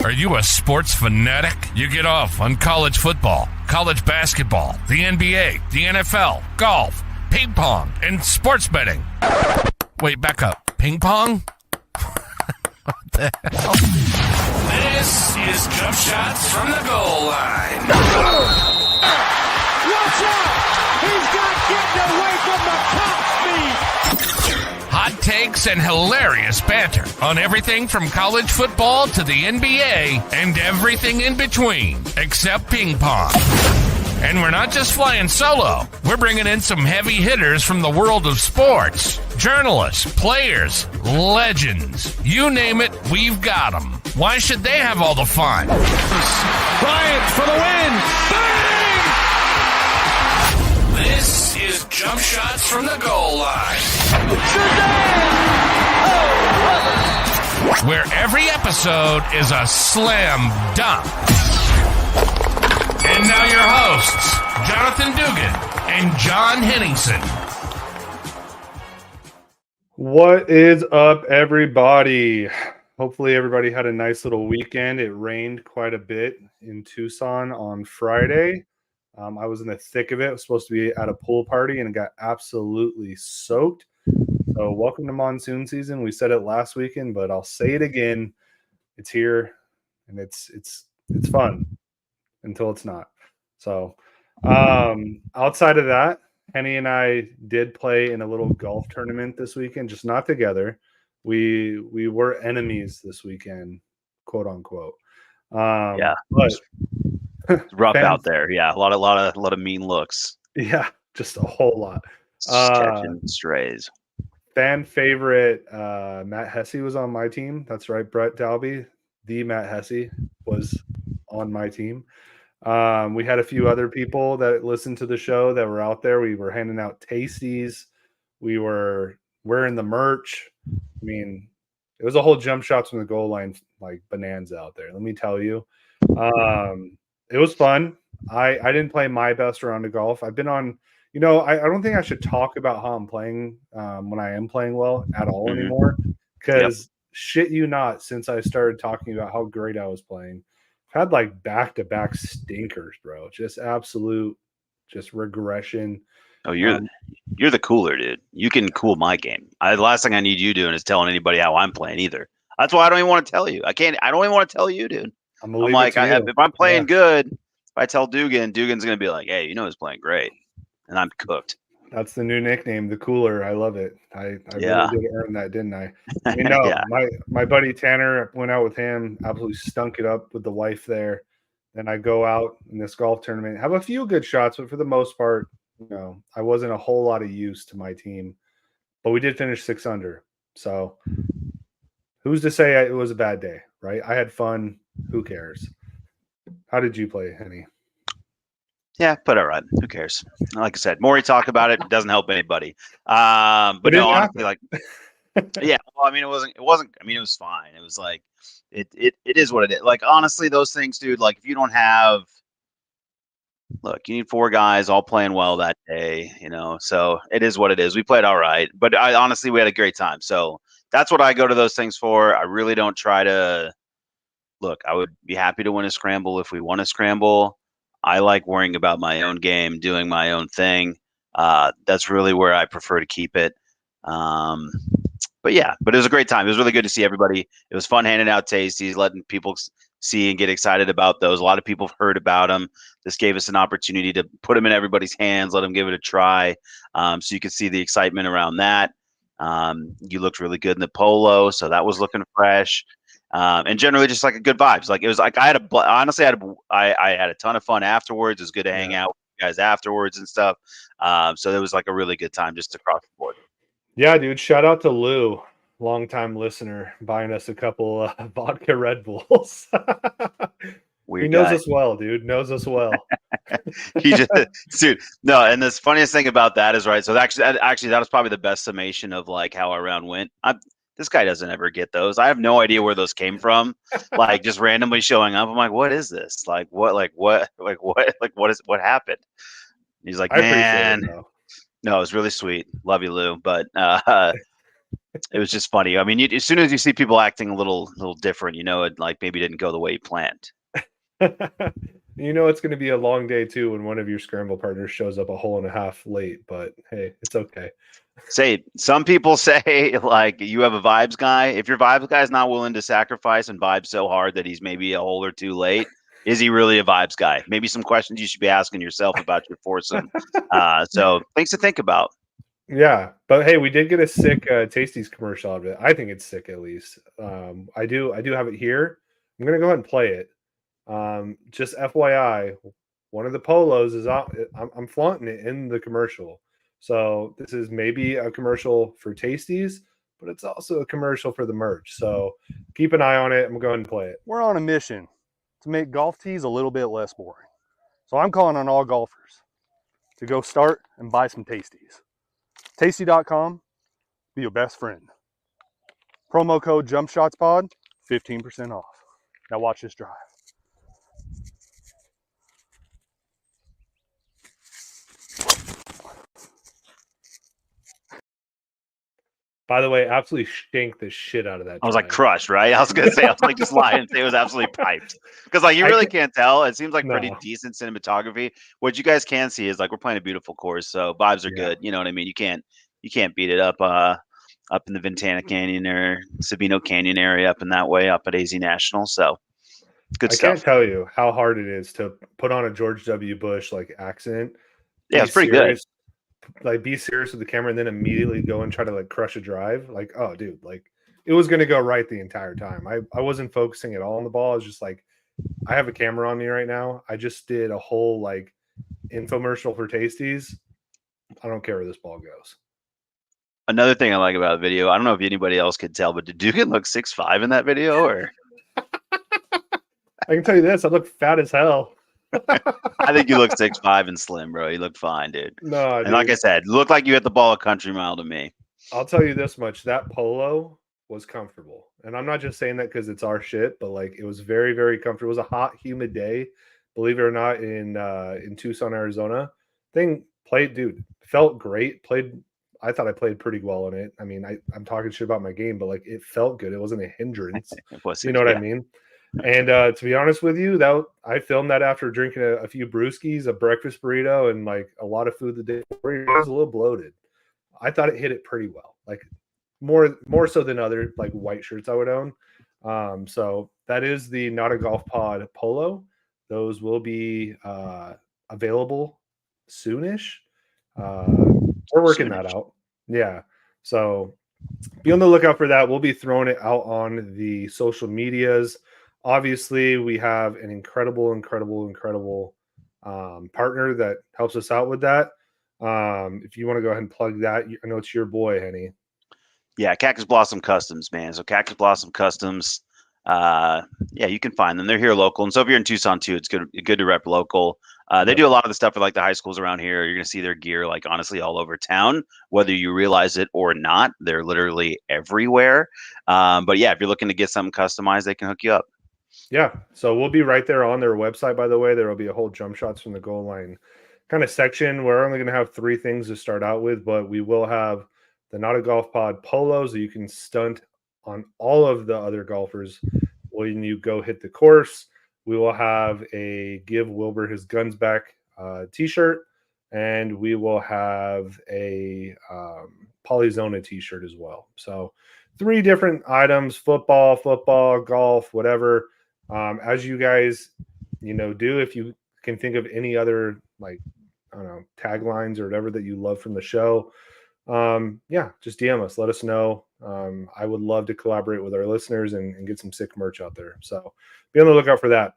Are you a sports fanatic? You get off on college football, college basketball, the NBA, the NFL, golf, ping pong, and sports betting. Wait, back up. Ping pong? What the hell? This is Jump Shots from the Goal Line. Watch out! He's got getting away from the top speed! Hot takes and hilarious banter on everything from college football to the NBA and everything in between, except ping pong. And we're not just flying solo. We're bringing in some heavy hitters from the world of sports. Journalists, players, legends. You name it, we've got them. Why should they have all the fun? Bryant for the win! Bang! This is Jump Shots from the Goal Line. Where every episode is a slam dunk. And now your hosts, Jonathan Dugan and John Henningsen. What is up, everybody? Hopefully everybody had a nice little weekend. It rained quite a bit in Tucson on Friday. I was in the thick of it. I was supposed to be at a pool party and got absolutely soaked. So welcome to monsoon season. We said it last weekend, but I'll say it again. It's here and it's fun until it's not. So outside of that, Henny and I did play in a little golf tournament this weekend, just not together. We were enemies this weekend, quote unquote. Yeah, but it's rough out there. Yeah, a lot of mean looks. Yeah, just a whole lot. Just catching strays. Fan favorite Matt Hesse was on my team. That's right, Brett Dalby. The Matt Hesse was on my team. We had a few other people that listened to the show that were out there. We were handing out tasties. We were wearing the merch. I mean, it was a whole jump shots from the goal line like bonanza out there. Let me tell you. It was fun. I didn't play my best round of golf. I've been on, I don't think I should talk about how I'm playing when I am playing well at all anymore. Because shit you not, since I started talking about how great I was playing, I've had like back-to-back stinkers, bro. Just absolute regression. Oh, you're the cooler, dude. You can cool my game. The last thing I need you doing is telling anybody how I'm playing either. That's why I don't even want to tell you. I don't even want to tell you, dude. I'm like, if I'm playing good, if I tell Dugan's going to be like, hey, he's playing great. And I'm cooked. That's the new nickname, the cooler. I love it. I really did earn that, didn't I? My buddy Tanner, went out with him, absolutely stunk it up with the wife there. Then I go out in this golf tournament, have a few good shots, but for the most part, I wasn't a whole lot of use to my team. But we did finish 6 under. So who's to say it was a bad day, right? I had fun. Who cares? How did you play, Henny? Yeah, but all right. Who cares? Like I said, more you talk about it doesn't help anybody. But no, honestly, like, yeah. Well, I mean, it wasn't. I mean, it was fine. It was like, it is what it is. Like, honestly, those things, dude. Like, if you don't have, look, you need 4 guys all playing well that day. So it is what it is. We played all right, but honestly, we had a great time. So that's what I go to those things for. I really don't try to. Look, I would be happy to win a scramble if we won a scramble. I like worrying about my own game, doing my own thing. That's really where I prefer to keep it. But it was a great time. It was really good to see everybody. It was fun handing out tasties, letting people see and get excited about those. A lot of people have heard about them. This gave us an opportunity to put them in everybody's hands, let them give it a try. So you could see the excitement around that. You looked really good in the polo, so that was looking fresh. And generally just like a good vibes. Like it was like I had a ton of fun afterwards. It was good to hang out with you guys afterwards and stuff. So it was like a really good time just across the board. Yeah, dude. Shout out to Lou, longtime listener, buying us a couple vodka Red Bulls. Weird he knows guy. us well, dude. Knows us well. Dude. No, and the funniest thing about that is right. So actually, that was probably the best summation of like how our round went. This guy doesn't ever get those. I have no idea where those came from. Like just randomly showing up. I'm like, what is this? What happened? He's like, man, no, it was really sweet. Love you, Lou. But It was just funny. I mean, as soon as you see people acting a little different, it like maybe didn't go the way you planned. It's going to be a long day too when one of your scramble partners shows up a hole and a half late. But hey, it's okay. Some people say like you have a vibes guy. If your vibes guy is not willing to sacrifice and vibe so hard that he's maybe a hole or two late, is he really a vibes guy? Maybe some questions you should be asking yourself about your foursome. So things to think about. Yeah, but hey, we did get a sick Tasties commercial out of it. I think it's sick at least. I do have it here. I'm gonna go ahead and play it. Just FYI, one of the polos is out. I'm flaunting it in the commercial. So this is maybe a commercial for Tasties, but it's also a commercial for the merch. So keep an eye on it. I'm going to play it. We're on a mission to make golf tees a little bit less boring. So I'm calling on all golfers to go start and buy some Tasties. Tasty.com, be your best friend. Promo code JumpShotsPod, 15% off. Now watch this drive. By the way, absolutely stink the shit out of that. I was like crushed, right? I was gonna say, I was like just lying and say it was absolutely piped because like you really can't tell. It seems like pretty decent cinematography. What you guys can see is like we're playing a beautiful course, so vibes are good. You know what I mean? You can't beat it up in the Ventana Canyon or Sabino Canyon area up in that way up at AZ National. So good stuff. I can't tell you how hard it is to put on a George W. Bush like accent. Yeah, it's pretty good. Like be serious with the camera and then immediately go and try to like crush a drive. Like, oh dude, like it was gonna go right the entire time. I wasn't focusing at all on the ball. I was just like, I have a camera on me right now. I just did a whole like infomercial for Tasties. I don't care where this ball goes. Another thing I like about the video, I don't know if anybody else could tell, but did Dugan look 6'5" in that video or I can tell you this, I look fat as hell. I think you look 6'5" and slim, bro. You look fine, dude. No, and dude, like I said, looked like you hit the ball a country mile to me. I'll tell you this much: that polo was comfortable, and I'm not just saying that because it's our shit, but like it was very, very comfortable. It was a hot, humid day, believe it or not, in Tucson, Arizona. Thing played, dude, felt great. I thought I played pretty well in it. I mean, I'm talking shit about my game, but like it felt good. It wasn't a hindrance. You know what I mean? And to be honest with you, I filmed that after drinking a few brewskis, a breakfast burrito, and like a lot of food the day before. It was a little bloated. I thought it hit it pretty well, like more so than other like white shirts I would own. So that is the Not a Golf Pod polo. Those will be available soonish. We're working that out. Yeah. So be on the lookout for that. We'll be throwing it out on the social medias. Obviously, we have an incredible partner that helps us out with that. If you want to go ahead and plug that, I know it's your boy, Henny. Yeah, Cactus Blossom Customs, man. So Cactus Blossom Customs, yeah, you can find them. They're here local, and so if you're in Tucson too, it's good to rep local. They do a lot of the stuff for like the high schools around here. You're gonna see their gear like honestly all over town, whether you realize it or not. They're literally everywhere. But yeah, if you're looking to get something customized, they can hook you up. Yeah, so we'll be right there on their website. By the way, there will be a whole jump shots from the goal line kind of section. We're only going to have 3 things to start out with, but we will have the Not a Golf Pod polos that you can stunt on all of the other golfers when you go hit the course. We will have a Give Wilbur His Guns Back t-shirt, and we will have a Polyzona t-shirt as well. So 3 different items: football, golf, whatever. As you guys, do, if you can think of any other like, I don't know, taglines or whatever that you love from the show, yeah, just DM us. Let us know. I would love to collaborate with our listeners and get some sick merch out there. So be on the lookout for that.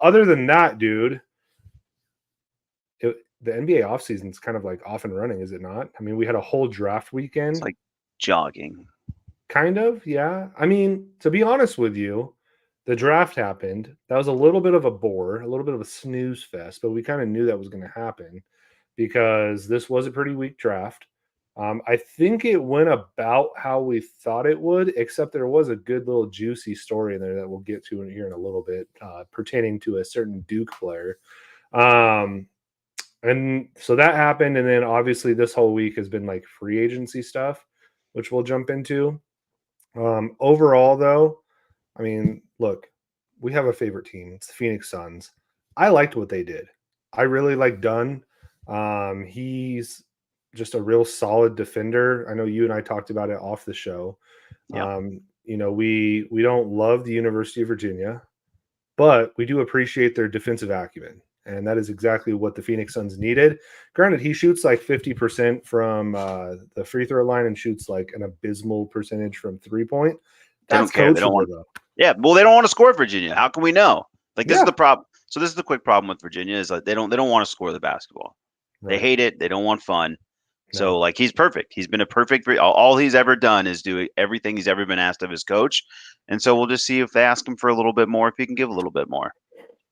Other than that, dude, the NBA offseason is kind of like off and running, is it not? I mean, we had a whole draft weekend. It's like jogging. Kind of, yeah. I mean, to be honest with you, the draft happened. That was a little bit of a bore, a little bit of a snooze fest, but we kind of knew that was going to happen because this was a pretty weak draft. I think it went about how we thought it would, except there was a good little juicy story in there that we'll get to here in a little bit, pertaining to a certain Duke player. And so that happened. And then obviously this whole week has been like free agency stuff, which we'll jump into. Overall, though, I mean, look, we have a favorite team. It's the Phoenix Suns. I liked what they did. I really like Dunn. He's just a real solid defender. I know you and I talked about it off the show. Yeah. We don't love the University of Virginia, but we do appreciate their defensive acumen. And that is exactly what the Phoenix Suns needed. Granted, he shoots like 50% from the free throw line and shoots like an abysmal percentage from 3-point. They don't care. They don't want. Yeah, well, they don't want to score at Virginia. How can we know? Like this is the problem. So this is the quick problem with Virginia is like they don't want to score the basketball. Right. They hate it. They don't want fun. No. So like he's perfect. He's been a perfect. All he's ever done is do everything he's ever been asked of his coach. And so we'll just see if they ask him for a little bit more, if he can give a little bit more.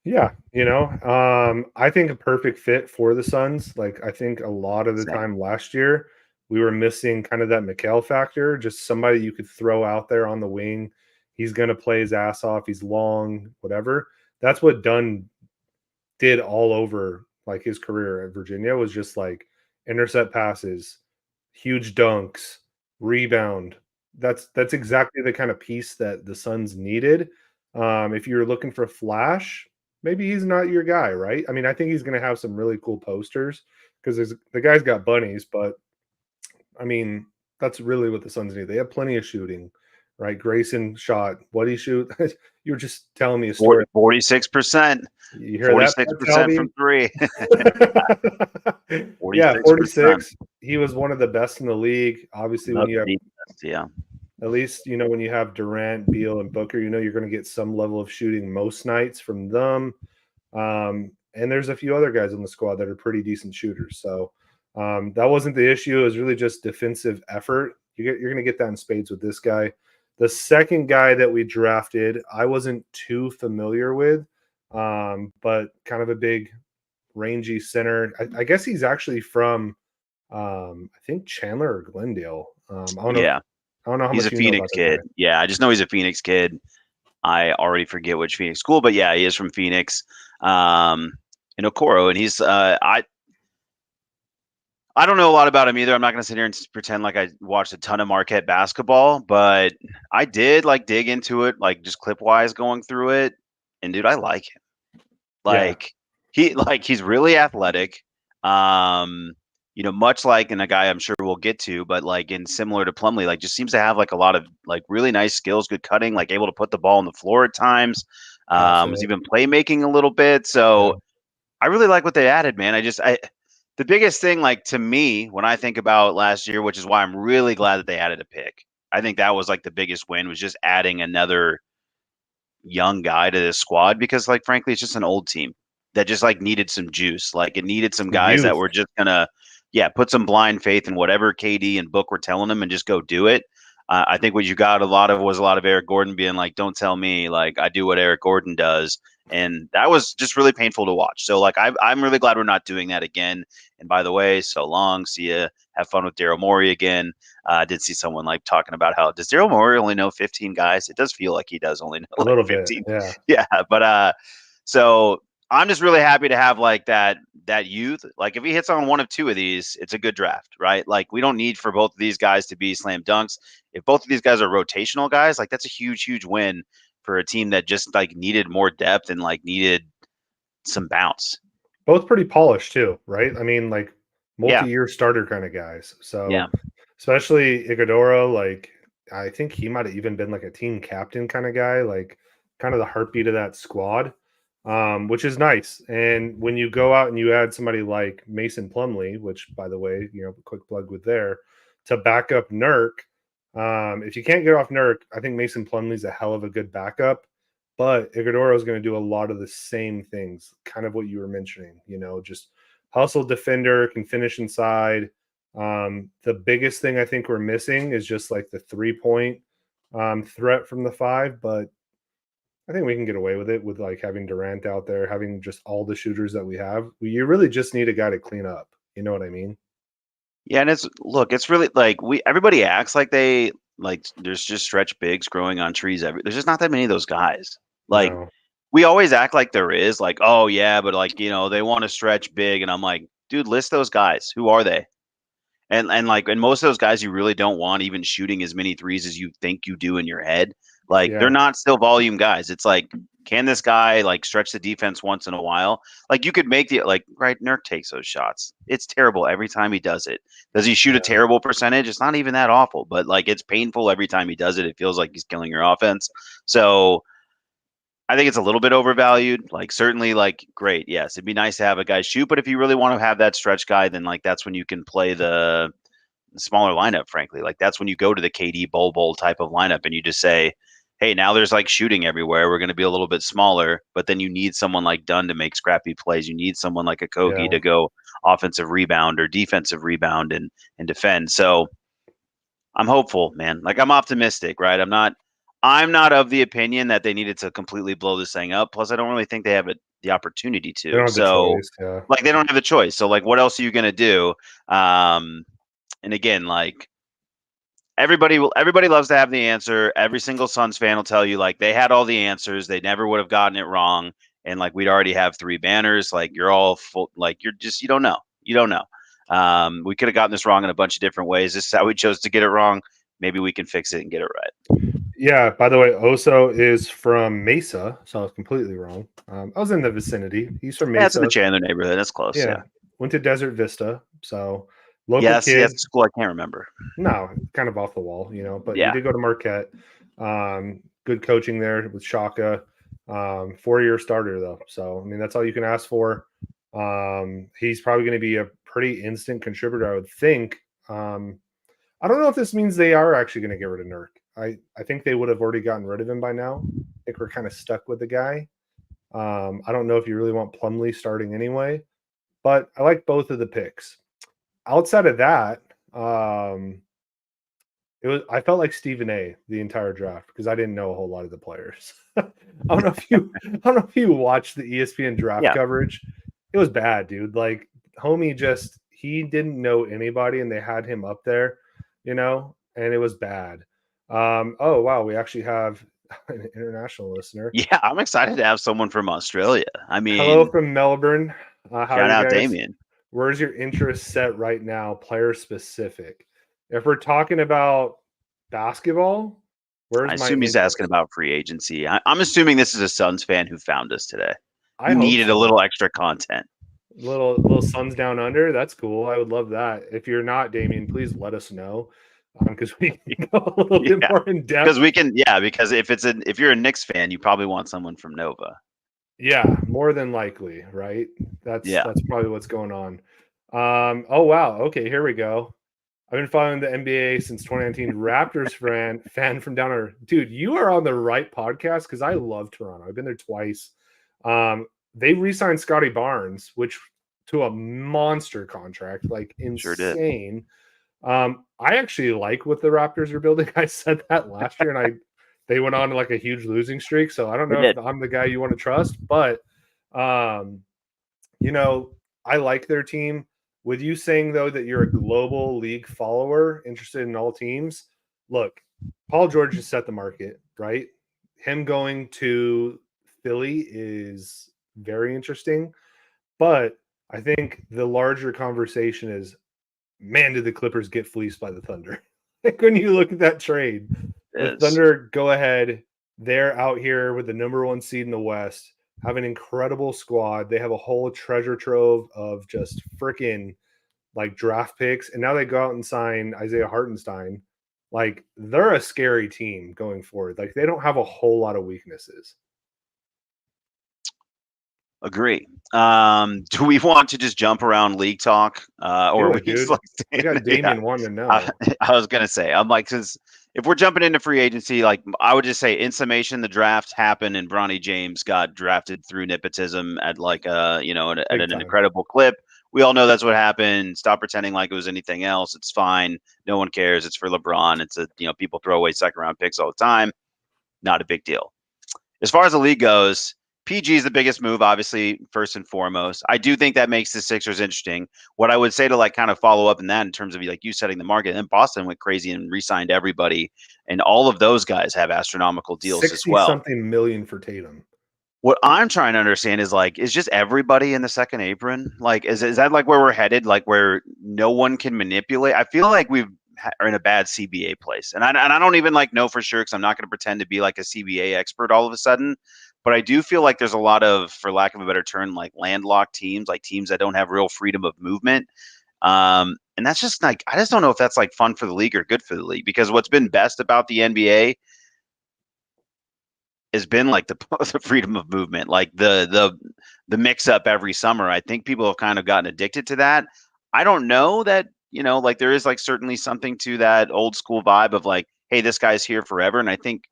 Yeah, I think a perfect fit for the Suns. Like I think a lot of the time last year we were missing kind of that Mikal factor, just somebody you could throw out there on the wing. He's going to play his ass off. He's long, whatever. That's what Dunn did all over like his career at Virginia, was just like intercept passes, huge dunks, rebound. That's exactly the kind of piece that the Suns needed. If you're looking for flash, maybe he's not your guy, right? I mean, I think he's going to have some really cool posters because the guy's got bunnies, but I mean, that's really what the Suns need. They have plenty of shooting, right? Grayson shot. What he shoot? You were just telling me a story. 46%. You hear 46% from three. 46%. Yeah, 46. He was one of the best in the league. Obviously, when you have at least when you have Durant, Beal, and Booker, you're going to get some level of shooting most nights from them. And there's a few other guys on the squad that are pretty decent shooters. So that wasn't the issue. It was really just defensive effort. You're going to get that in spades with this guy. The second guy that we drafted, I wasn't too familiar with, but kind of a big, rangy center. I guess he's actually from, I think Chandler or Glendale. I don't know how much he's a Phoenix kid. Yeah, I just know he's a Phoenix kid. I already forget which Phoenix school, but yeah, he is from Phoenix. In Okoro, and he's I don't know a lot about him either. I'm not going to sit here and pretend like I watched a ton of Marquette basketball, but I did like dig into it, like just clip wise going through it. And dude, I like him. He's really athletic. Much like in a guy I'm sure we'll get to, but like in similar to Plumlee, like just seems to have like a lot of like really nice skills, good cutting, like able to put the ball on the floor at times. Was even playmaking a little bit. So I really like what they added, man. The biggest thing, like to me, when I think about last year, which is why I'm really glad that they added a pick. I think that was like the biggest win, was just adding another young guy to this squad, because like frankly, it's just an old team that just like needed some juice. Like it needed some guys that were just gonna, put some blind faith in whatever KD and Book were telling them and just go do it. I think what you got a lot of Eric Gordon being like, don't tell me, like I do what Eric Gordon does. And that was just really painful to watch. So like I'm really glad we're not doing that again. And by the way, so long. See ya. Have fun with Daryl Morey again. I did see someone like talking about how does Daryl Morey only know 15 guys? It does feel like he does only know a little 15. Bit, yeah. But so I'm just really happy to have like that youth. Like if he hits on one of two of these, it's a good draft, right? Like we don't need for both of these guys to be slam dunks. If both of these guys are rotational guys, like that's a huge win for a team that just like needed more depth and like needed some bounce. Both pretty polished too, right? I mean, like multi-year starter kind of guys. So especially Iguodala, like I think he might have even been like a team captain kind of guy, like kind of the heartbeat of that squad, which is nice. And when you go out and you add somebody like Mason Plumlee, which by the way, quick plug with there, to back up Nurk. If you can't get off Nurk, I think Mason Plumlee's a hell of a good backup. But Iguodala is going to do a lot of the same things, kind of what you were mentioning, just hustle defender, can finish inside. The biggest thing I think we're missing is just like the 3-point threat from the 5, but I think we can get away with it with like having Durant out there, having just all the shooters that we have. You really just need a guy to clean up. You know what I mean? Yeah, and it's really like everybody acts like there's just stretch bigs growing on trees. There's just not that many of those guys. Like we always act like there is, like, oh yeah, but like they want to stretch big, and I'm like, dude, list those guys. Who are they? And most of those guys you really don't want even shooting as many threes as you think you do in your head. Like they're not still volume guys. It's like, can this guy like stretch the defense once in a while? Like you could make right, Nurk takes those shots. It's terrible every time he does it. Does he shoot a terrible percentage? It's not even that awful, but like it's painful every time he does it. It feels like he's killing your offense. So I think it's a little bit overvalued. Like certainly like great. Yes, it'd be nice to have a guy shoot, but if you really want to have that stretch guy, then like that's when you can play the smaller lineup, frankly. Like that's when you go to the KD bowl type of lineup and you just say, hey, now there's like shooting everywhere. We're going to be a little bit smaller, but then you need someone like Dunn to make scrappy plays. You need someone like a Kogi to go offensive rebound or defensive rebound and defend. So I'm hopeful, man. Like I'm optimistic, right? I'm not of the opinion that they needed to completely blow this thing up. Plus, I don't really think they have the opportunity to. They don't have so, the choice, like, they don't have the choice. So, like, what else are you going to do? And again, like, everybody loves to have the answer. Every single Suns fan will tell you, like, they had all the answers. They never would have gotten it wrong. And, like, we'd already have 3 banners. Like, you're all full. Like, you don't know. You don't know. We could have gotten this wrong in a bunch of different ways. This is how we chose to get it wrong. Maybe we can fix it and get it right. Yeah, by the way, Oso is from Mesa, so I was completely wrong. I was in the vicinity. He's from Mesa. That's in the Chandler neighborhood. That's close. Yeah. Went to Desert Vista, so local kid. Yes, school I can't remember. No, kind of off the wall, but he did go to Marquette. Good coaching there with Shaka. 4-year starter though, so I mean that's all you can ask for. He's probably going to be a pretty instant contributor, I would think. I don't know if this means they are actually going to get rid of Nurk. I think they would have already gotten rid of him by now. I think we're kind of stuck with the guy. I don't know if you really want Plumlee starting anyway, but I like both of the picks. Outside of that, I felt like Stephen A the entire draft because I didn't know a whole lot of the players. I don't know if you watched the ESPN draft coverage. It was bad, dude. Like homie he didn't know anybody and they had him up there, and it was bad. Oh wow, we actually have an international listener. Yeah, I'm excited to have someone from Australia. I mean, hello from Melbourne. Shout out Damien. Where's your interest set right now, player specific? If we're talking about basketball, I assume he's asking about free agency. I'm assuming this is a Suns fan who found us today. I needed a little extra content. Little Suns down under. That's cool. I would love that. If you're not, Damien, please let us know. Because we can go a little bit more in depth. Because we can, because if you're a Knicks fan, you probably want someone from Nova. Yeah, more than likely, right? That's probably what's going on. Oh wow, okay, here we go. I've been following the NBA since 2019. Raptors fan from down there. Dude, you are on the right podcast because I love Toronto. I've been there twice. They re-signed Scotty Barnes, which to a monster contract, like insane. Sure did. I actually like what the Raptors are building. I said that last year, and they went on like a huge losing streak. So I don't know if I'm the guy you want to trust, but I like their team. With you saying though that you're a global league follower, interested in all teams, look, Paul George has set the market, right? Him going to Philly is very interesting, but I think the larger conversation is, man, did the Clippers get fleeced by the Thunder? Like when you look at that trade, the Thunder go ahead. They're out here with the number 1 seed in the West, have an incredible squad. They have a whole treasure trove of just freaking like draft picks. And now they go out and sign Isaiah Hartenstein. Like they're a scary team going forward. Like they don't have a whole lot of weaknesses. Agree. Do we want to just jump around league talk? Or we just like I got Damien wanting to know. I was gonna say, I'm like, because if we're jumping into free agency, like I would just say in summation, the draft happened and Bronny James got drafted through nepotism at like at an incredible clip. We all know that's what happened. Stop pretending like it was anything else. It's fine. No one cares. It's for LeBron. It's people throw away 2nd round picks all the time. Not a big deal. As far as the league goes, PG is the biggest move, obviously, first and foremost. I do think that makes the Sixers interesting. What I would say to like kind of follow up in that in terms of like you setting the market, and Boston went crazy and re-signed everybody, and all of those guys have astronomical deals as well. 60-something million for Tatum. What I'm trying to understand is like, is just everybody in the second apron? Like, is that like where we're headed? Like where no one can manipulate? I feel like are in a bad CBA place, and I don't even like know for sure because I'm not going to pretend to be like a CBA expert all of a sudden. But I do feel like there's a lot of, for lack of a better term, like landlocked teams, like teams that don't have real freedom of movement. And that's just like, I just don't know if that's like fun for the league or good for the league, because what's been best about the NBA has been like the freedom of movement, like the mix up every summer. I think people have kind of gotten addicted to that. I don't know that, like there is like certainly something to that old school vibe of like, hey, this guy's here forever. And I think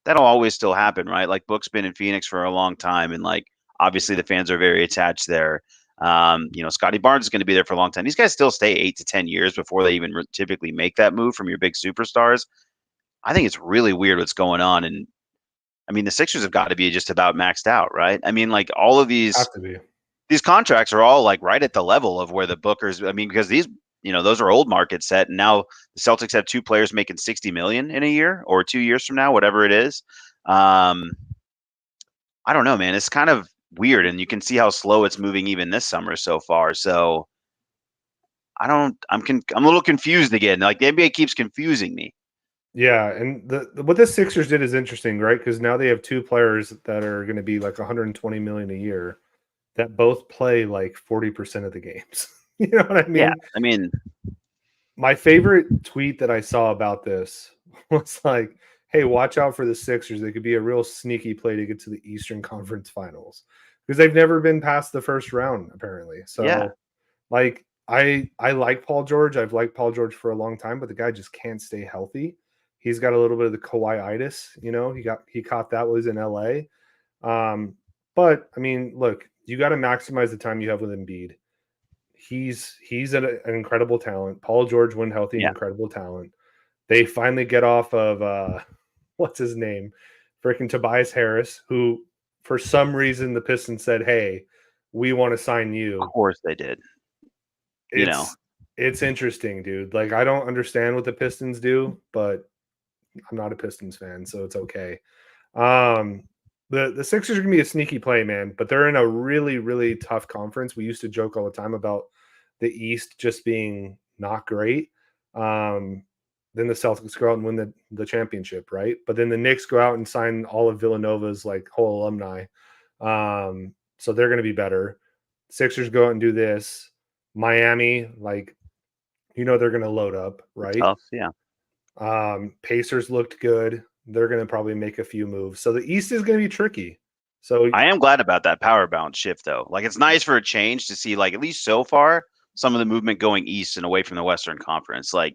that'll always still happen, right? Like Book's been in Phoenix for a long time, and like obviously the fans are very attached there. Scotty Barnes is going to be there for a long time. These guys still stay 8 to 10 years before they even typically make that move from your big superstars. I think it's really weird what's going on, and I mean the Sixers have got to be just about maxed out, right? I mean, like all of Have to be. these contracts are all like right at the level of where the Bookers. I mean, because these, those are old market set, and now the Celtics have two players making $60 million in a year or 2 years from now, whatever it is. I don't know, man. It's kind of weird, and you can see how slow it's moving even this summer so far. So I'm a little confused again. Like the NBA keeps confusing me. Yeah, and what the Sixers did is interesting, right? Because now they have two players that are going to be like 120 million a year that both play like 40% of the games. You know what I mean? Yeah, I mean, my favorite tweet that I saw about this was like, hey, watch out for the Sixers. They could be a real sneaky play to get to the Eastern Conference Finals because they've never been past the first round, apparently. So, yeah. like, I like Paul George. I've liked Paul George for a long time, but the guy just can't stay healthy. He's got a little bit of the Kawhi-itis, he caught that was in LA. But I mean, look, you got to maximize the time you have with Embiid. He's an incredible talent. Paul George, when healthy, Yeah. incredible talent. They finally get off of what's his name? Freaking Tobias Harris, who for some reason the Pistons said, hey, we want to sign you. Of course they did. It's interesting, dude. Like, I don't understand what the Pistons do, but I'm not a Pistons fan, so it's okay. The Sixers are gonna be a sneaky play, man, but they're in a really, really tough conference. We used to joke all the time about the East just being not great. Then the Celtics go out and win the championship, right? But then the Knicks go out and sign all of Villanova's like whole alumni. So they're gonna be better. Sixers go out and do this. Miami, like, they're gonna load up, right? Tough, yeah. Pacers looked good. They're going to probably make a few moves. So the East is going to be tricky. So I am glad about that power balance shift, though. Like, it's nice for a change to see, like, at least so far, some of the movement going east and away from the Western Conference. Like,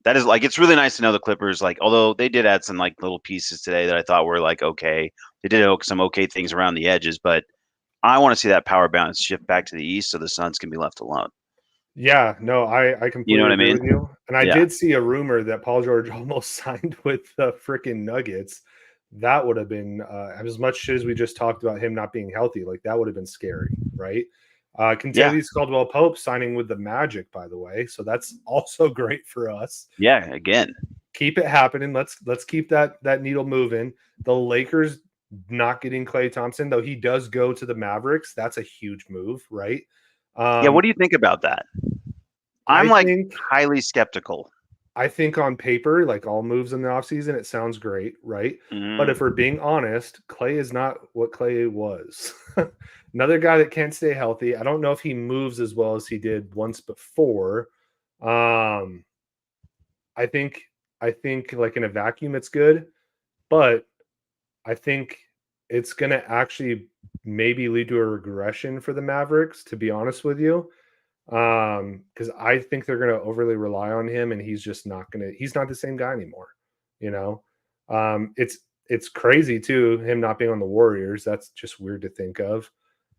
that is, like, it's really nice to know the Clippers, like, although they did add some, like, little pieces today that I thought were, like, okay. They did some okay things around the edges, but I want to see that power balance shift back to the east so the Suns can be left alone. Yeah, no, I completely You know what agree I mean? with you. And I Yeah. did see a rumor that Paul George almost signed with the freaking Nuggets. That would have been as much as we just talked about him not being healthy. Like, that would have been scary, right? Kentavious Caldwell-Pope signing with the Magic, by the way. So that's also great for us. Yeah, again. Keep it happening. Let's keep that needle moving. The Lakers not getting Klay Thompson, though he does go to the Mavericks. That's a huge move, right? Yeah, what do you think about that? I'm highly skeptical. I think on paper, like all moves in the offseason, it sounds great, right? But if we're being honest, Klay is not what Klay was. Another guy that can't stay healthy. I don't know if he moves as well as he did once before. I think like in a vacuum it's good, but I think it's going to actually maybe lead to a regression for the Mavericks, to be honest with you. Because I think they're going to overly rely on him, and he's just not he's not the same guy anymore. It's crazy too, him not being on the Warriors. That's just weird to think of.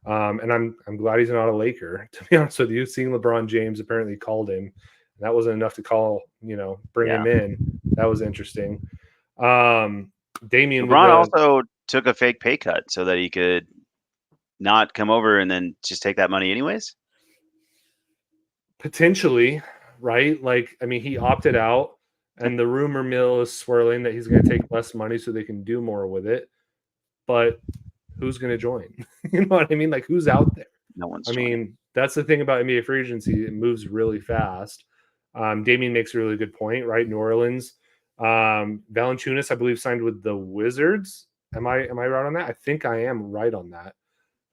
And I'm glad he's not a Laker, to be honest with you. Seeing LeBron James apparently called him, that wasn't enough to bring him in. That was interesting. Damian LeBron also took a fake pay cut so that he could not come over and then just take that money anyways. Potentially, right? Like, I mean, he opted out, and the rumor mill is swirling that he's going to take less money so they can do more with it. But who's going to join? You know what I mean? Like, who's out there? No one's I joining. mean, that's the thing about NBA free agency. It moves really fast. Damien makes a really good point, right? New Orleans. Valanciunas, I believe, signed with the Wizards. Am I right on that? I think I am right on that.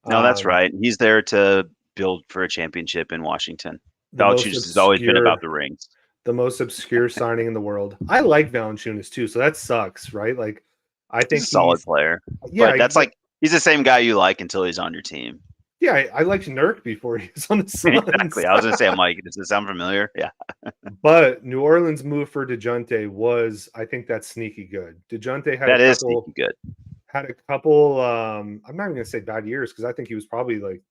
No, that's right. He's there to build for a championship in Washington. The most Valanciunas has always been about the rings. The most obscure signing in the world. I like Valanciunas too, so that sucks, right? Like, I think he's a solid player. Yeah, but that's like he's the same guy you like until he's on your team. Yeah, I liked Nurk before he was on the Suns. Exactly. I was going to say, I'm like, does this sound familiar? Yeah. But New Orleans' move for DeJounte was, I think that's sneaky good. DeJounte had sneaky good. Had a couple, I'm not even going to say bad years, because I think he was probably like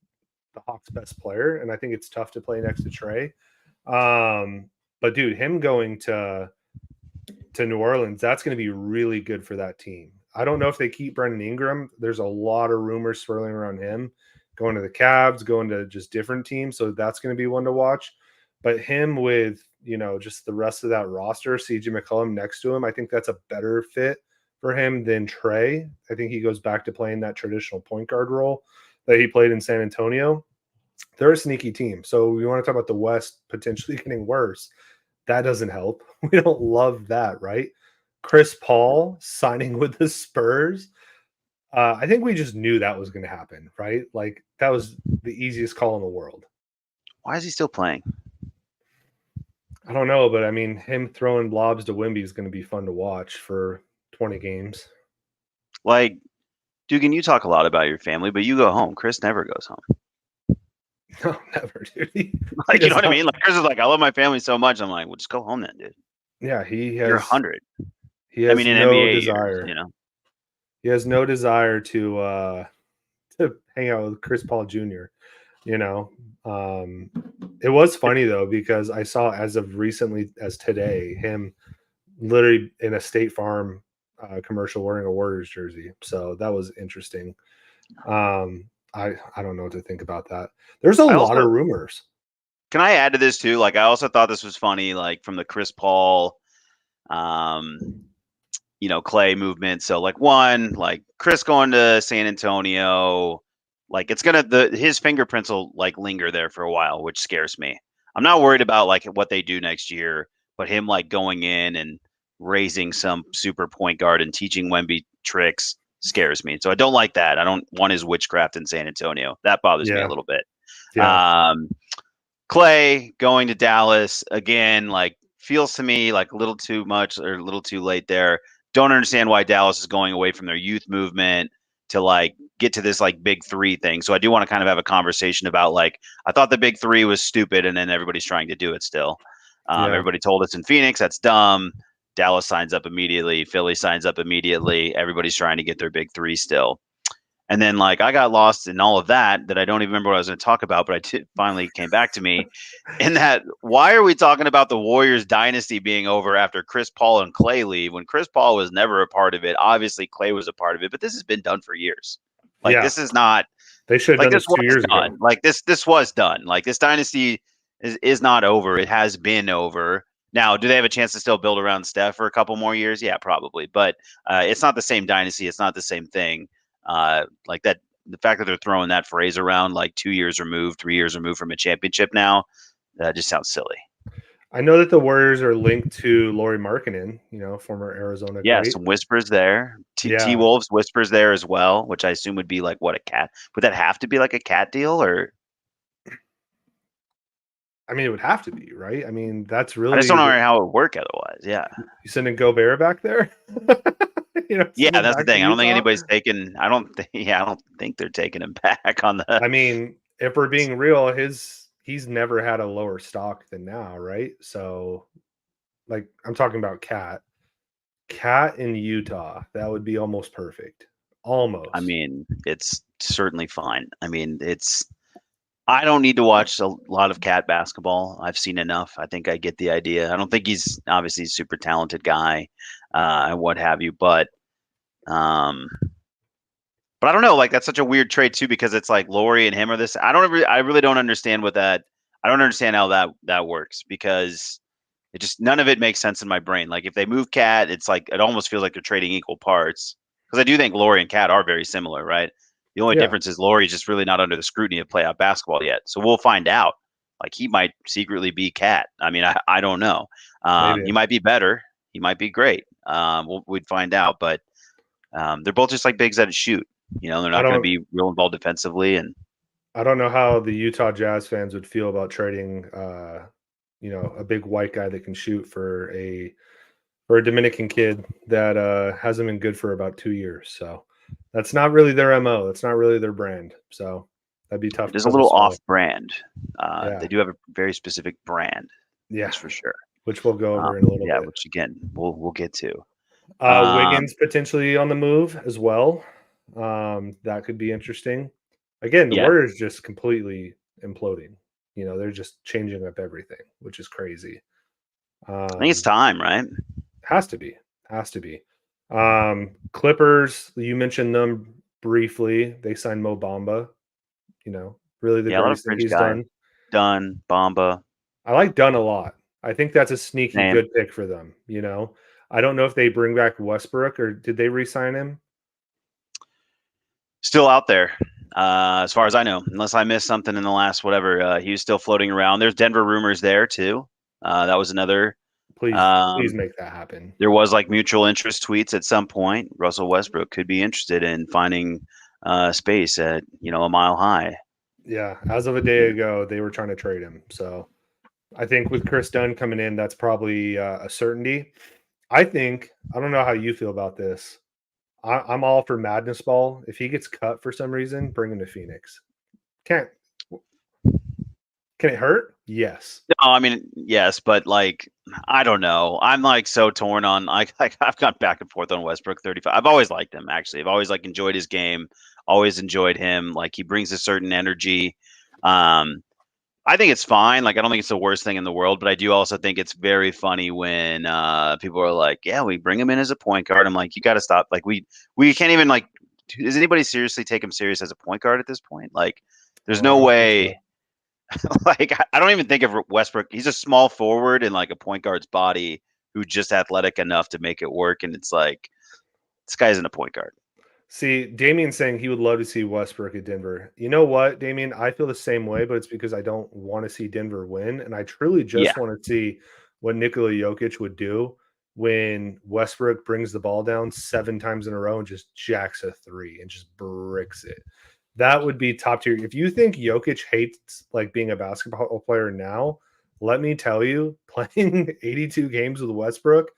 the Hawks' best player, and I think it's tough to play next to Trey. But dude, him going to New Orleans, that's going to be really good for that team. I don't know if they keep Brandon Ingram. There's a lot of rumors swirling around him going to the Cavs, going to just different teams. So that's going to be one to watch. But him with, just the rest of that roster, CJ McCollum next to him, I think that's a better fit for him than Trey. I think he goes back to playing that traditional point guard role that he played in San Antonio. They're a sneaky team. So we want to talk about the West potentially getting worse. That doesn't help. We don't love that, right? Chris Paul signing with the Spurs. I think we just knew that was going to happen, right? Like, that was the easiest call in the world. Why is he still playing? I don't know, but I mean, him throwing lobs to Wemby is going to be fun to watch for 20 games. Like, Dugan, you talk a lot about your family, but you go home. Chris never goes home. No, never, dude. You know what I mean? Like, Chris is like, I love my family so much. I'm like, well, just go home then, dude. Yeah, You're 100. He has in no NBA desire. Years, He has no desire to hang out with Chris Paul Jr. It was funny though, because I saw as of recently as today him literally in a State Farm commercial wearing a Warriors jersey. So that was interesting. I don't know what to think about that. There's a lot of rumors. Can I add to this too? Like, I also thought this was funny, like from the Chris Paul, Clay movement. So like Chris going to San Antonio, like it's his fingerprints will like linger there for a while, which scares me. I'm not worried about like what they do next year, but him like going in and raising some super point guard and teaching Wemby tricks scares me. So I don't like that. I don't want his witchcraft in San Antonio. That bothers me a little bit. Yeah. Clay going to Dallas again, like feels to me like a little too much or a little too late there. Don't understand why Dallas is going away from their youth movement to like get to this like big three thing. So I do want to kind of have a conversation about like, I thought the big three was stupid and then everybody's trying to do it still. Everybody told us in Phoenix, that's dumb. Dallas signs up immediately. Philly signs up immediately. Everybody's trying to get their big three still. And then like I got lost in all of that I don't even remember what I was going to talk about, but finally came back to me in that, why are we talking about the Warriors dynasty being over after Chris Paul and Clay leave when Chris Paul was never a part of it? Obviously Clay was a part of it, but this has been done for years. Like this is not, they should have done this 2 years ago. Like this was done. Like this dynasty is not over. It has been over. Now, do they have a chance to still build around Steph for a couple more years? Yeah, probably. But it's not the same dynasty. It's not the same thing. Like that, the fact that they're throwing that phrase around like 2 years removed, 3 years removed from a championship now, that just sounds silly. I know that the Warriors are linked to Lauri Markkanen, former Arizona. Yeah, great. Some whispers there. T-Wolves whispers there as well, which I assume would be like what, a cat? Would that have to be like a cat deal or? I mean, it would have to be, right? I mean, that's really. I just don't know how it would work otherwise. Yeah. You sending Gobert back there? Yeah, that's the thing. I don't think anybody's taking. I don't think they're taking him back on the. I mean, if we're being real, he's never had a lower stock than now, right? So, like, I'm talking about Cat in Utah. That would be almost perfect. Almost. I mean, it's certainly fine. I mean, I don't need to watch a lot of Cat basketball. I've seen enough. I think I get the idea. I don't think he's obviously a super talented guy, and what have you. But I don't know. Like that's such a weird trade too, because it's like Lauri and him are this. I really don't understand what that. I don't understand how that works, because it just none of it makes sense in my brain. Like if they move Cat, it's like it almost feels like they're trading equal parts, because I do think Lauri and Cat are very similar, right? The only difference is Laurie's just really not under the scrutiny of playoff basketball yet. So we'll find out. Like, he might secretly be Cat. I mean, I don't know. He might be better. He might be great. We'd find out. But they're both just like bigs that shoot. They're not going to be real involved defensively. And I don't know how the Utah Jazz fans would feel about trading, a big white guy that can shoot for a Dominican kid that hasn't been good for about 2 years. So that's not really their MO. That's not really their brand. So that'd be tough. It is a little off-brand. They do have a very specific brand. Yeah, that's for sure. Which we'll go over in a little bit. Yeah, which again we'll get to. Wiggins potentially on the move as well. That could be interesting. Again, the Warriors just completely imploding. They're just changing up everything, which is crazy. I think it's time, right? Has to be. Clippers, you mentioned them briefly. They signed Mo Bamba. Really the greatest thing he's done. Dunn, Bamba. I like Dunn a lot. I think that's a sneaky good pick for them. I don't know if they bring back Westbrook, or did they re-sign him? Still out there, as far as I know, unless I missed something in the last whatever. He was still floating around. There's Denver rumors there too. That was another. Please make that happen. There was like mutual interest tweets at some point. Russell Westbrook could be interested in finding space at a mile high. Yeah, as of a day ago, they were trying to trade him. So I think with Chris Dunn coming in, that's probably a certainty. I don't know how you feel about this. I'm all for Madness Ball. If he gets cut for some reason, bring him to Phoenix. Can it hurt? Yes. No, I mean, yes, but like, I don't know. I'm like so torn on. I've gone back and forth on Westbrook 35. I've always liked him, actually. I've always enjoyed his game. Always enjoyed him. Like, he brings a certain energy. I think it's fine. Like, I don't think it's the worst thing in the world, but I do also think it's very funny when people are like, yeah, we bring him in as a point guard. I'm like, you got to stop. Like, we can't even, like, does anybody seriously take him serious as a point guard at this point? Like, there's no way. Like, I don't even think of Westbrook. He's a small forward in like a point guard's body who's just athletic enough to make it work. And it's like, this guy isn't a point guard. See, Damien's saying he would love to see Westbrook at Denver. You know what, Damien? I feel the same way, but it's because I don't want to see Denver win. And I truly just want to see what Nikola Jokic would do when Westbrook brings the ball down 7 times in a row and just jacks a 3 and just bricks it. That would be top tier. If you think Jokic hates like being a basketball player now, let me tell you, playing 82 games with Westbrook,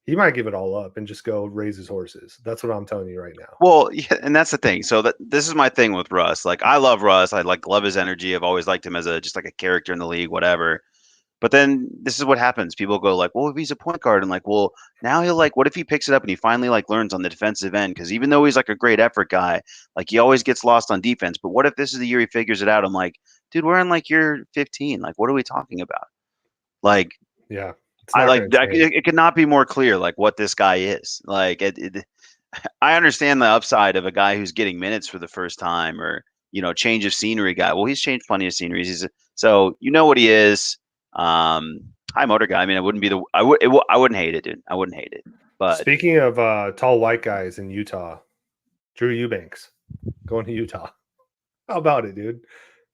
he might give it all up and just go raise his horses. That's what I'm telling you right now. Well, yeah, and that's the thing. So this is my thing with Russ. Like, I love Russ. I love his energy. I've always liked him as just like a character in the league, whatever. But then this is what happens. People go like, well, if he's a point guard, and like, well, now he'll like, what if he picks it up and he finally like learns on the defensive end? Because even though he's like a great effort guy, like, he always gets lost on defense. But what if this is the year he figures it out? I'm like, dude, we're in like year 15. Like, what are we talking about? Like, yeah, it could not be more clear like what this guy is. Like, I understand the upside of a guy who's getting minutes for the first time, or change of scenery guy. Well, he's changed plenty of sceneries. So what he is. High motor guy. I mean, I wouldn't hate it, dude. I wouldn't hate it. But speaking of tall white guys in Utah, Drew Eubanks going to Utah. How about it, dude?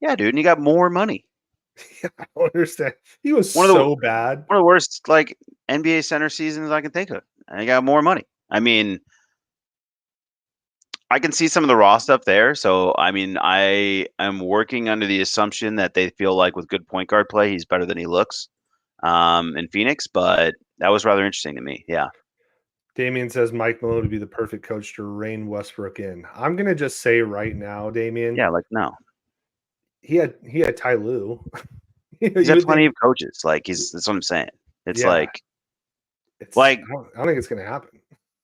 Yeah, dude. And he got more money. Yeah, I don't understand. He was so bad. One of the worst like NBA center seasons I can think of. And he got more money. I mean, I can see some of the raw stuff there. So, I mean, I am working under the assumption that they feel like with good point guard play, he's better than he looks in Phoenix. But that was rather interesting to me. Yeah. Damien says Mike Malone would be the perfect coach to rein Westbrook in. I'm going to just say right now, Damien. Yeah, like, no. He had Ty Lue. He's had plenty of coaches. Like, that's what I'm saying. It's I don't think it's going to happen.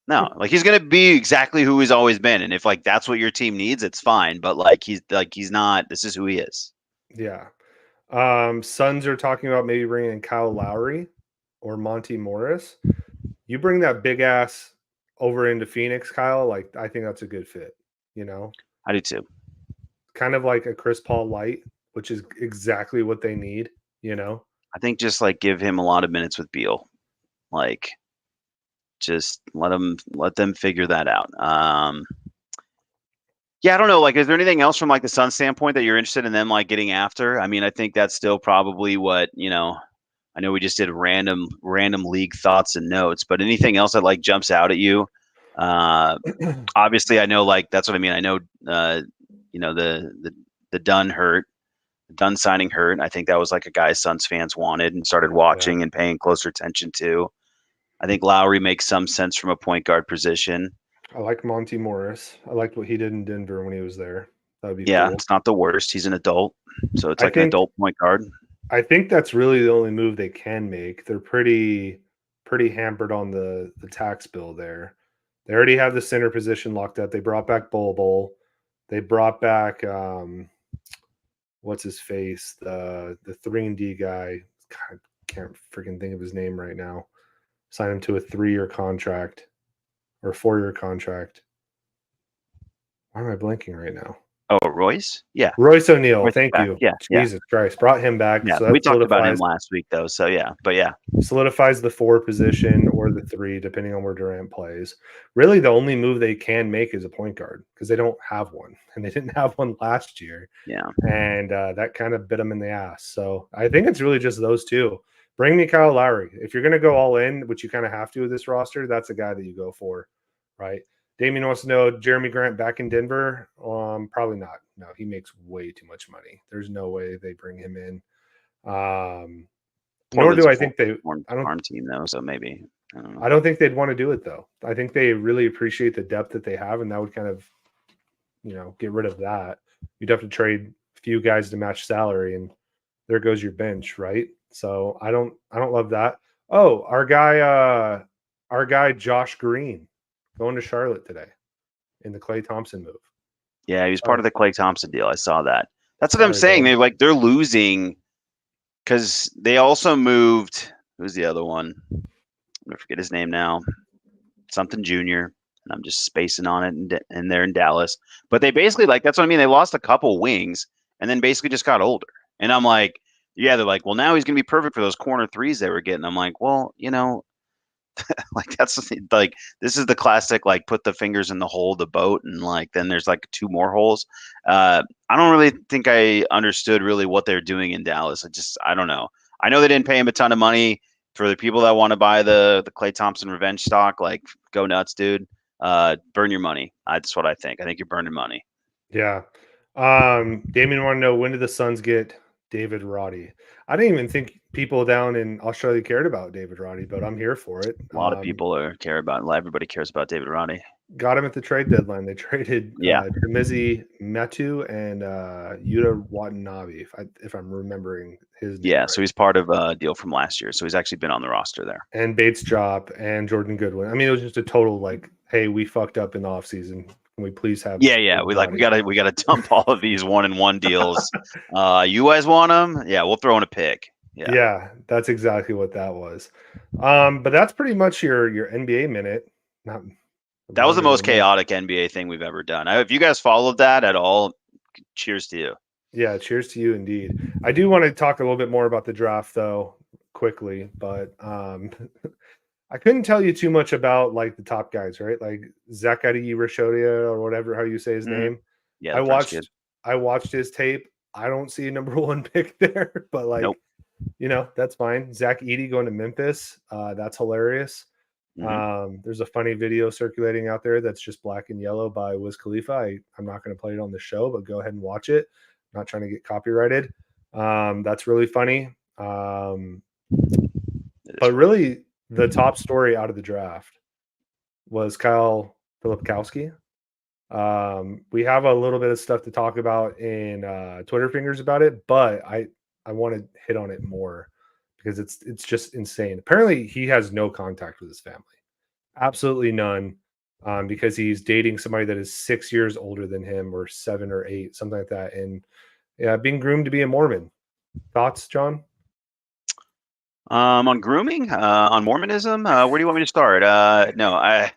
No, like, he's going to be exactly who he's always been. And if like that's what your team needs, it's fine. But like he's not. This is who he is. Yeah. Suns are talking about maybe bringing in Kyle Lowry or Monty Morris. You bring that big ass over into Phoenix, Kyle. Like, I think that's a good fit. I do too. Kind of like a Chris Paul light, which is exactly what they need. I think just like give him a lot of minutes with Beal, like. Just let them figure that out. Yeah, I don't know. Like, is there anything else from like the Suns standpoint that you're interested in them like getting after? I mean, I think that's still probably what, I know we just did random league thoughts and notes, but anything else that like jumps out at you? Obviously I know like that's what I mean. I know the Dunn signing hurt. I think that was like a guy Suns fans wanted and started watching and paying closer attention to. I think Lowry makes some sense from a point guard position. I like Monty Morris. I liked what he did in Denver when he was there. That would be Yeah, cool. it's not the worst. He's an adult, so it's like an adult point guard. I think that's really the only move they can make. They're pretty hampered on the tax bill there. They already have the center position locked up. They brought back Bol. They brought back what's his face, the 3-and-D guy. God, can't freaking think of his name right now. Signed him to a 3-year contract or 4-year contract. Why am I blanking right now? Oh, Royce? Yeah. Royce O'Neal. Thank you. Yeah. Jesus Christ. Brought him back. Yeah. So we talked about him last week, though. So, yeah. But, yeah. Solidifies the 4 position or the 3, depending on where Durant plays. Really, the only move they can make is a point guard because they don't have one. And they didn't have one last year. Yeah. And that kind of bit them in the ass. So, I think it's really just those two. Bring me Kyle Lowry. If you're going to go all in, which you kind of have to with this roster, that's a guy that you go for, right? Damien wants to know Jeremy Grant back in Denver. Probably not. No, he makes way too much money. There's no way they bring him in. Nor do I think they. I don't farm team though, so maybe. I don't think they'd want to do it though. I think they really appreciate the depth that they have, and that would kind of, get rid of that. You'd have to trade a few guys to match salary, and there goes your bench, right? So I don't love that. Oh, our guy Josh Green going to Charlotte today in the Klay Thompson move. Yeah, he was part of the Klay Thompson deal. I saw that. That's what I'm saying. They're losing because they also moved. Who's the other one? I'm gonna forget his name now. Something Junior, and I'm just spacing on it. And they're in Dallas, but they basically that's what I mean. They lost a couple wings and then basically just got older. And I'm like, yeah, they're like, well, now he's gonna be perfect for those corner threes they were getting. I'm like, well, that's like this is the classic put the fingers in the hole of the boat and then there's 2 more holes. I don't really think I understood really what they're doing in Dallas. I don't know. I know they didn't pay him a ton of money. For the people that want to buy the Klay Thompson revenge stock, go nuts, dude. Burn your money. That's what I think. I think you're burning money. Yeah. Damien want to know, when did the Suns get David Roddy? I didn't even think people down in Australia cared about David Roddy, but I'm here for it. A lot of people care about. Everybody cares about David Roddy. Got him at the trade deadline. They traded Demizi Metu and Yuta Watanabe, if I'm remembering his name. Yeah, right. So he's part of a deal from last year. So he's actually been on the roster there. And Bates Drop and Jordan Goodwin. I mean, it was just a total hey, we fucked up in the offseason. Can we please have? Yeah. We gotta dump all of these 1-and-1 deals. You guys want them? Yeah, we'll throw in a pick. Yeah, that's exactly what that was. But that's pretty much your NBA minute. That was the most chaotic NBA thing we've ever done. If you guys followed that at all, cheers to you. Yeah, cheers to you indeed. I do want to talk a little bit more about the draft though, quickly, but I couldn't tell you too much about the top guys, right? Like Zachary Rashodia or whatever how you say his name. Yeah, I watched his tape. I don't see a number 1 pick there, but nope. That's fine. Zach Edey going to Memphis. That's hilarious. Mm-hmm. There's a funny video circulating out there that's just black and yellow by Wiz Khalifa. I'm not going to play it on the show, but go ahead and watch it. I'm not trying to get copyrighted. That's really funny. But really, the top story out of the draft was Kyle Filipkowski. We have a little bit of stuff to talk about in Twitter fingers about it, but I want to hit on it more because it's just insane. Apparently, he has no contact with his family, absolutely none, because he's dating somebody that is 6 years older than him, or 7 or 8, something like that, and being groomed to be a Mormon. Thoughts, John? On grooming, on Mormonism, where do you want me to start? No, I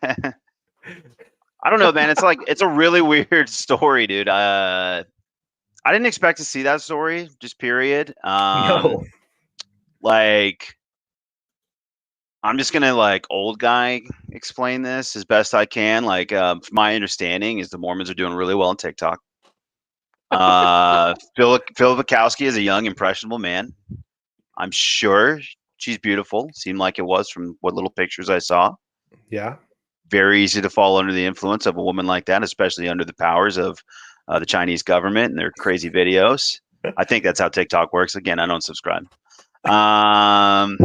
don't know, man. It's a really weird story, dude. I didn't expect to see that story, just period. No. I'm just gonna like old guy explain this as best I can. Like, my understanding is the Mormons are doing really well on TikTok. Phil Bukowski is a young, impressionable man. I'm sure she's beautiful. Seemed like it was from what little pictures I saw. Yeah. Very easy to fall under the influence of a woman like that, especially under the powers of the Chinese government and their crazy videos. I think that's how TikTok works. Again, I don't subscribe. Um,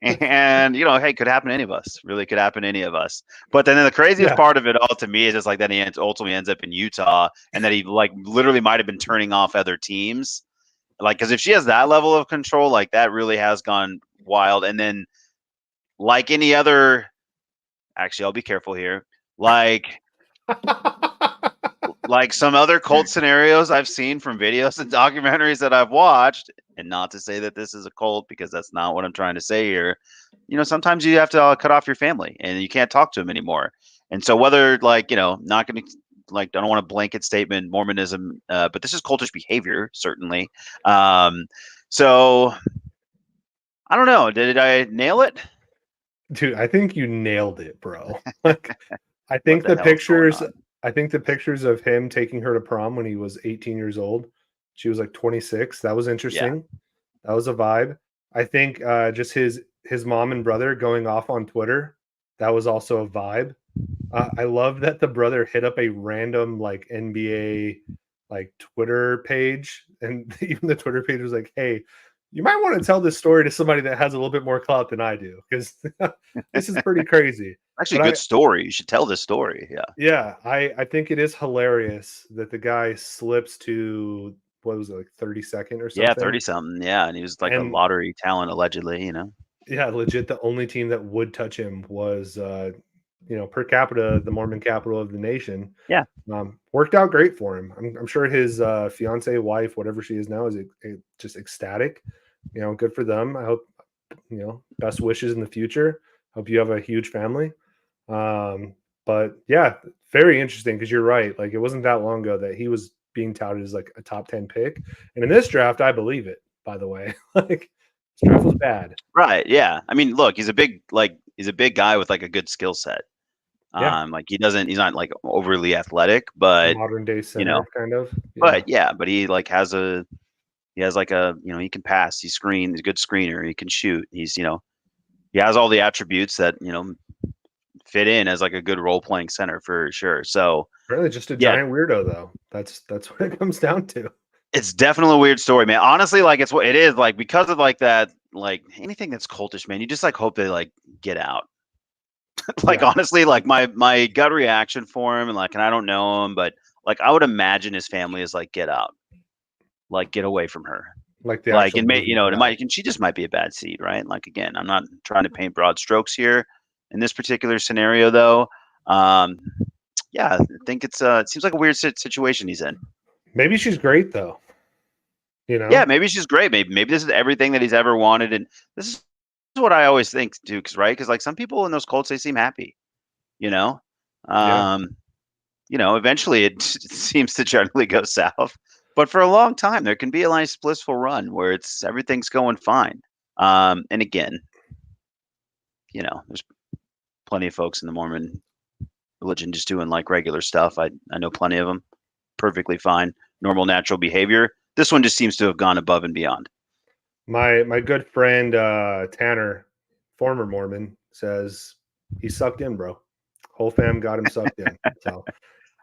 and hey, could happen to any of us. Really could happen to any of us. But then the craziest part of it all to me is just like that he ultimately ends up in Utah, and that he like literally might have been turning off other teams. Like, because if she has that level of control, like that really has gone wild. And then, like any other, actually, I'll be careful here. Like some other cult scenarios I've seen from videos and documentaries that I've watched, and not to say that this is a cult because that's not what I'm trying to say here. Sometimes you have to cut off your family and you can't talk to them anymore. And so whether not going to I don't want a blanket statement Mormonism, but this is cultish behavior certainly. So I don't know. Did I nail it? Dude, I think you nailed it, bro. Like, I think the pictures of him taking her to prom when he was 18 years old, she was like 26. That was interesting. Yeah. That was a vibe. I think just his mom and brother going off on Twitter, that was also a vibe. I love that the brother hit up a random like NBA like Twitter page, and even the Twitter page was like, "Hey, you might want to tell this story to somebody that has a little bit more clout than I do, because this is pretty crazy." Actually, a good story. You should tell this story. Yeah. Yeah, I think it is hilarious that the guy slips to, what was it, like 32nd or something? Yeah, 30-something. Yeah, and he was like a lottery talent allegedly. Yeah, legit. The only team that would touch him was, per capita, the Mormon capital of the nation. Yeah. Worked out great for him. I'm sure his fiance, wife, whatever she is now, is just ecstatic. Good for them. I hope, best wishes in the future. Hope you have a huge family. But yeah, very interesting, because you're right. Like, it wasn't that long ago that he was being touted as like a top 10 pick. And in this draft, I believe it, by the way. Like, this draft was bad. Right. Yeah. I mean, look, he's a big guy with like a good skill set. Yeah. Like he's not like overly athletic, but modern day center kind of. Yeah. But he like has like a, he can pass, he's a good screener, he can shoot. He's, he has all the attributes that, fit in as like a good role playing center for sure. So really just a giant weirdo though. That's what it comes down to. It's definitely a weird story, man. Honestly, like it is like, because of like that, like anything that's cultish, man, you just like hope they like get out. Honestly, like my gut reaction for him, and I don't know him, but like I would imagine his family is like, get out, like get away from her. Like she just might be a bad seed, right? Like, again, I'm not trying to paint broad strokes here in this particular scenario, though. Yeah, I think it seems like a weird situation he's in. Maybe she's great though. Yeah, maybe she's great. Maybe this is everything that he's ever wanted, and this is what I always think, Dukes, right? Because like some people in those cults, they seem happy, eventually it seems to generally go south. But for a long time, there can be a nice blissful run where everything's going fine. And again, there's plenty of folks in the Mormon religion just doing like regular stuff. I know plenty of them, perfectly fine, normal, natural behavior. This one just seems to have gone above and beyond. My good friend Tanner, former Mormon, says he sucked in, bro. Whole fam got him sucked in. So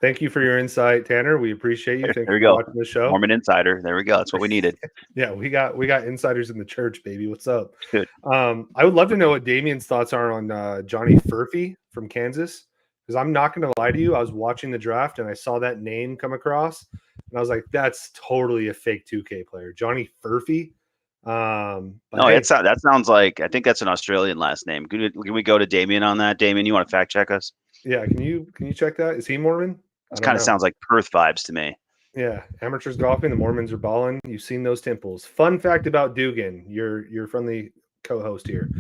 thank you for your insight, Tanner. We appreciate you. Thanks for watching the show. Mormon Insider. There we go. That's what we needed. Yeah, we got insiders in the church, baby. What's up? Good. I would love to know what Damien's thoughts are on Johnny Furphy from Kansas. Because I'm not going to lie to you, I was watching the draft and I saw that name come across, and I was like, "That's totally a fake 2K player, Johnny Furphy." That sounds like, I think that's an Australian last name. Can we go to Damien on that? Damien, you want to fact check us? Yeah, can you check that? Is he Mormon? It kind of sounds like Perth vibes to me. Yeah, amateurs golfing, the Mormons are balling. You've seen those temples. Fun fact about Dugan, your friendly co-host here.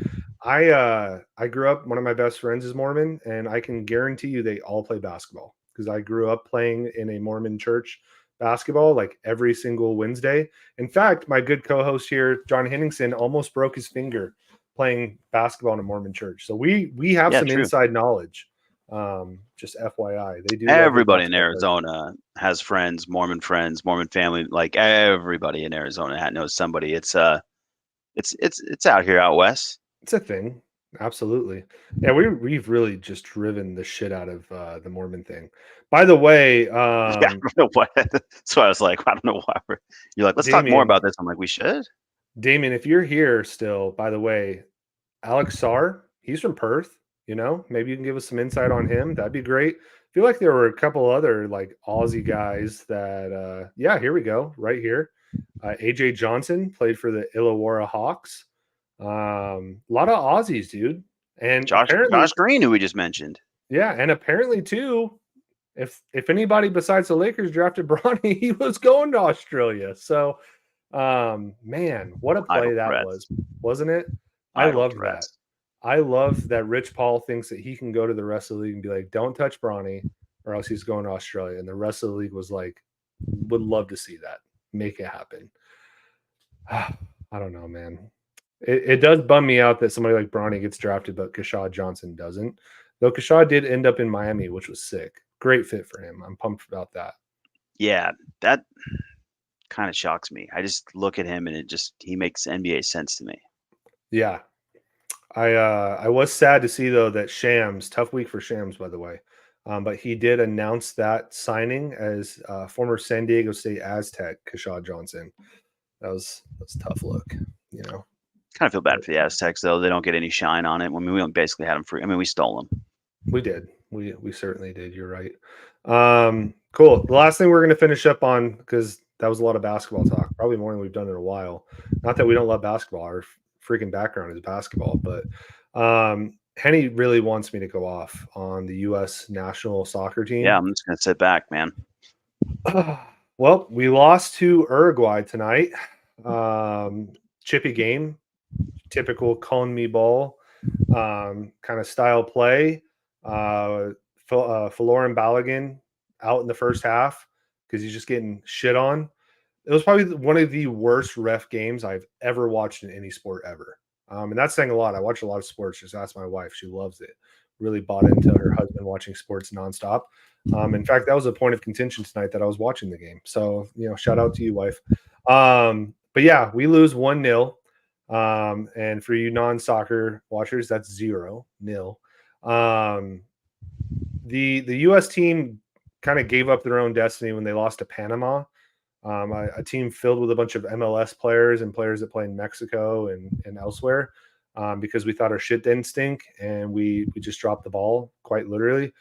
I grew up, one of my best friends is Mormon, and I can guarantee you they all play basketball, because I grew up playing in a Mormon church basketball like every single Wednesday. In fact, my good co-host here, John Henningsen, almost broke his finger playing basketball in a Mormon church. So we have some inside knowledge. Just FYI, they do. Everybody in Arizona has friends, Mormon family. Like everybody in Arizona knows somebody. It's out here out west. It's a thing. Absolutely. Yeah, we've really just driven the shit out of the Mormon thing. By the way, yeah, I don't know what. That's why I was like, I don't know why you're like, let's talk more about this. I'm like, we should. Damien, if you're here still, by the way, Alex Sarr, he's from Perth. You know, maybe you can give us some insight on him. That'd be great. I feel like there were a couple other like Aussie guys that yeah, here we go, right here. AJ Johnson played for the Illawarra Hawks. A lot of Aussies, dude. And Josh Green, who we just mentioned. Yeah, and apparently too, if anybody besides the Lakers drafted Bronny, he was going to Australia. So man, what a play that was, wasn't it? I love that. I love that Rich Paul thinks that he can go to the rest of the league and be like, don't touch Bronny or else he's going to Australia. And the rest of the league was like, would love to see that. Make it happen. I don't know, man. It does bum me out that somebody like Bronny gets drafted, but Keshad Johnson doesn't. Though Keshad did end up in Miami, which was sick. Great fit for him. I'm pumped about that. Yeah, that kind of shocks me. I just look at him and he makes NBA sense to me. Yeah. I was sad to see though that Shams, tough week for Shams, by the way. But he did announce that signing as former San Diego State Aztec, Keshad Johnson. That was a tough look, you know. Kind of feel bad for the Aztecs though. They don't get any shine on it. I mean, we basically had them free. I mean, we stole them. We did. We certainly did. You're right. Cool. The last thing we're going to finish up on, because that was a lot of basketball talk, probably more than we've done in a while. Not that we don't love basketball. Our freaking background is basketball, but Henny really wants me to go off on the U.S. national soccer team. Yeah, I'm just going to sit back, man. Well, we lost to Uruguay tonight. Chippy game, typical cone me ball kind of style play. Faloran Balogun out in the first half because he's just getting shit on. It was probably one of the worst ref games I've ever watched in any sport ever. And that's saying a lot. I watch a lot of sports. Just ask my wife. She loves it. Really bought into her husband watching sports nonstop. In fact, that was a point of contention tonight that I was watching the game. So, you know, shout out to you, wife. But yeah, we lose 1-0. And for you non-soccer watchers, that's 0-0. The U.S. team kind of gave up their own destiny when they lost to Panama. A team filled with a bunch of MLS players and players that play in Mexico and elsewhere, because we thought our shit didn't stink and we just dropped the ball quite literally.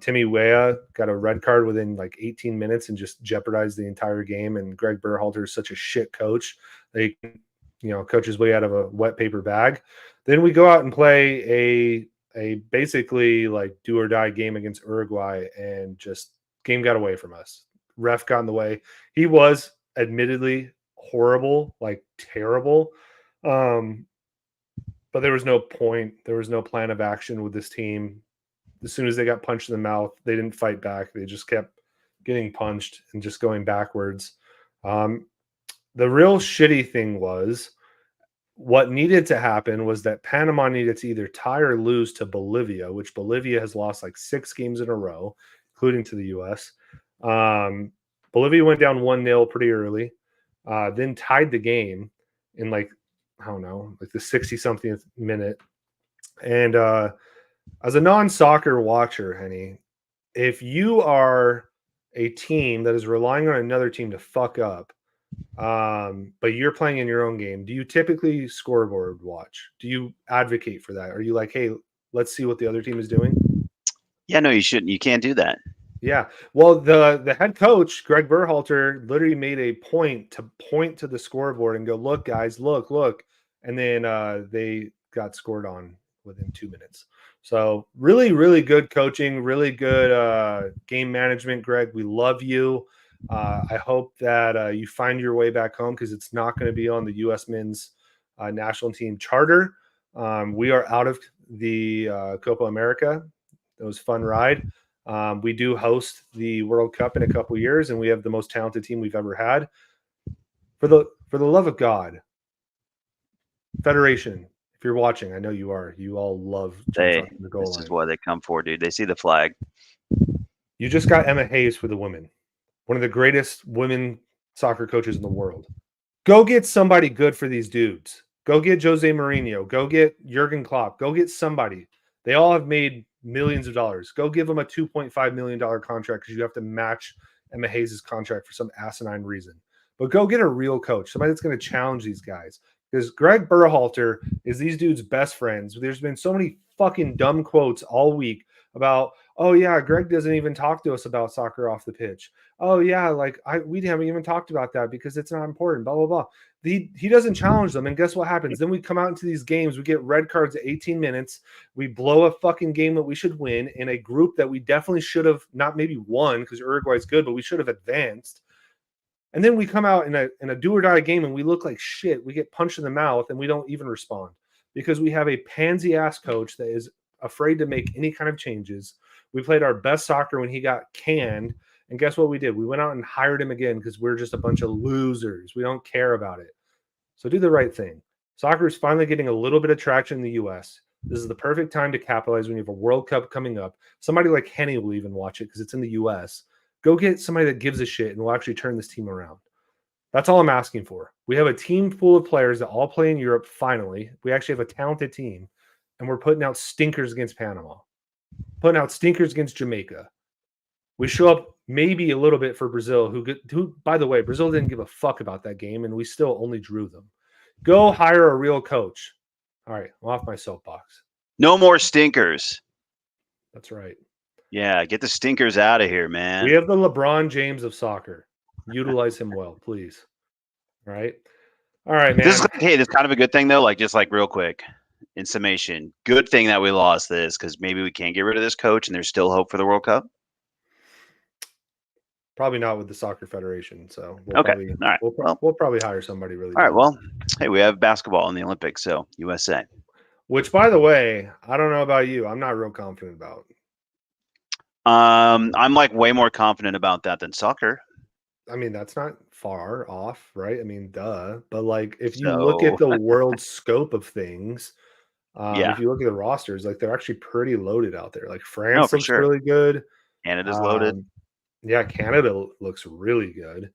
Timmy Weah got a red card within like 18 minutes and just jeopardized the entire game. And Greg Berhalter is such a shit coach that he, you know, coach his way out of a wet paper bag. Then we go out and play a basically like do or die game against Uruguay, and just game got away from us. Ref got in the way. He was admittedly horrible, like terrible. But there was no point. There was no plan of action with this team. As soon as they got punched in the mouth, they didn't fight back. They just kept getting punched and just going backwards. The real shitty thing was what needed to happen was that Panama needed to either tie or lose to Bolivia, which Bolivia has lost like 6 games in a row, including to the U.S. Bolivia went down 1-0 pretty early, then tied the game in like, I don't know, like the 60-something minute. And as a non-soccer watcher, Henny, if you are a team that is relying on another team to fuck up, but you're playing in your own game, do you typically scoreboard watch? Do you advocate for that? Are you like, hey, let's see what the other team is doing? Yeah, no, you shouldn't. You can't do that. Yeah. Well, the head coach, Greg Berhalter, literally made a point to the scoreboard and go, look, guys, look. And then they got scored on within 2 minutes. So really, really good coaching, really good game management, Greg. We love you. I hope that you find your way back home, because it's not going to be on the U.S. men's national team charter. We are out of the Copa America. It was a fun ride. We do host the World Cup in a couple of years, and we have the most talented team we've ever had. For the love of God, Federation, if you're watching, I know you are. You all love Jim Tucker in the goal This line. is what they come for, dude. They see the flag. You just got Emma Hayes for the women, one of the greatest women soccer coaches in the world. Go get somebody good for these dudes. Go get Jose Mourinho. Go get Jurgen Klopp. Go get somebody. They all have made millions of dollars. Go give them a $2.5 million contract because you have to match Emma Hayes' contract for some asinine reason. But go get a real coach, somebody that's going to challenge these guys. Because Greg Berhalter is these dudes' best friends. There's been so many fucking dumb quotes all week about, oh yeah, Greg doesn't even talk to us about soccer off the pitch. Oh yeah, like we haven't even talked about that because it's not important. Blah blah blah. He doesn't challenge them, and guess what happens? Then we come out into these games, we get red cards at 18 minutes. We blow a fucking game that we should win in a group that we definitely should have not maybe won because Uruguay's good, but we should have advanced. And then we come out in a do or die game and we look like shit. We get punched in the mouth and we don't even respond because we have a pansy ass coach that is afraid to make any kind of changes. We played our best soccer when he got canned. And guess what we did? We went out and hired him again because we're just a bunch of losers. We don't care about it. So do the right thing. Soccer is finally getting a little bit of traction in the U.S. This is the perfect time to capitalize when you have a World Cup coming up. Somebody like Henny will even watch it because it's in the U.S. Go get somebody that gives a shit and will actually turn this team around. That's all I'm asking for. We have a team full of players that all play in Europe finally. We actually have a talented team, and we're putting out stinkers against Panama, putting out stinkers against Jamaica. We show up maybe a little bit for Brazil, who, by the way, Brazil didn't give a fuck about that game, and we still only drew them. Go hire a real coach. All right, I'm off my soapbox. No more stinkers. That's right. Yeah, get the stinkers out of here, man. We have the LeBron James of soccer. Utilize him well, please. All right. All right, man. This is kind of a good thing, though. Like, just like real quick, in summation, good thing that we lost this because maybe we can't get rid of this coach and there's still hope for the World Cup. Probably not with the Soccer Federation. So we'll probably hire somebody really good. All right. Well, hey, we have basketball in the Olympics, so USA. Which, by the way, I don't know about you. I'm not real confident about. I'm like way more confident about that than soccer. I mean, that's not far off, right? I mean, duh. But like, if you look at the world scope of things, if you look at the rosters, like they're actually pretty loaded out there. Like France looks really good. Canada's loaded. Yeah, Canada looks really good.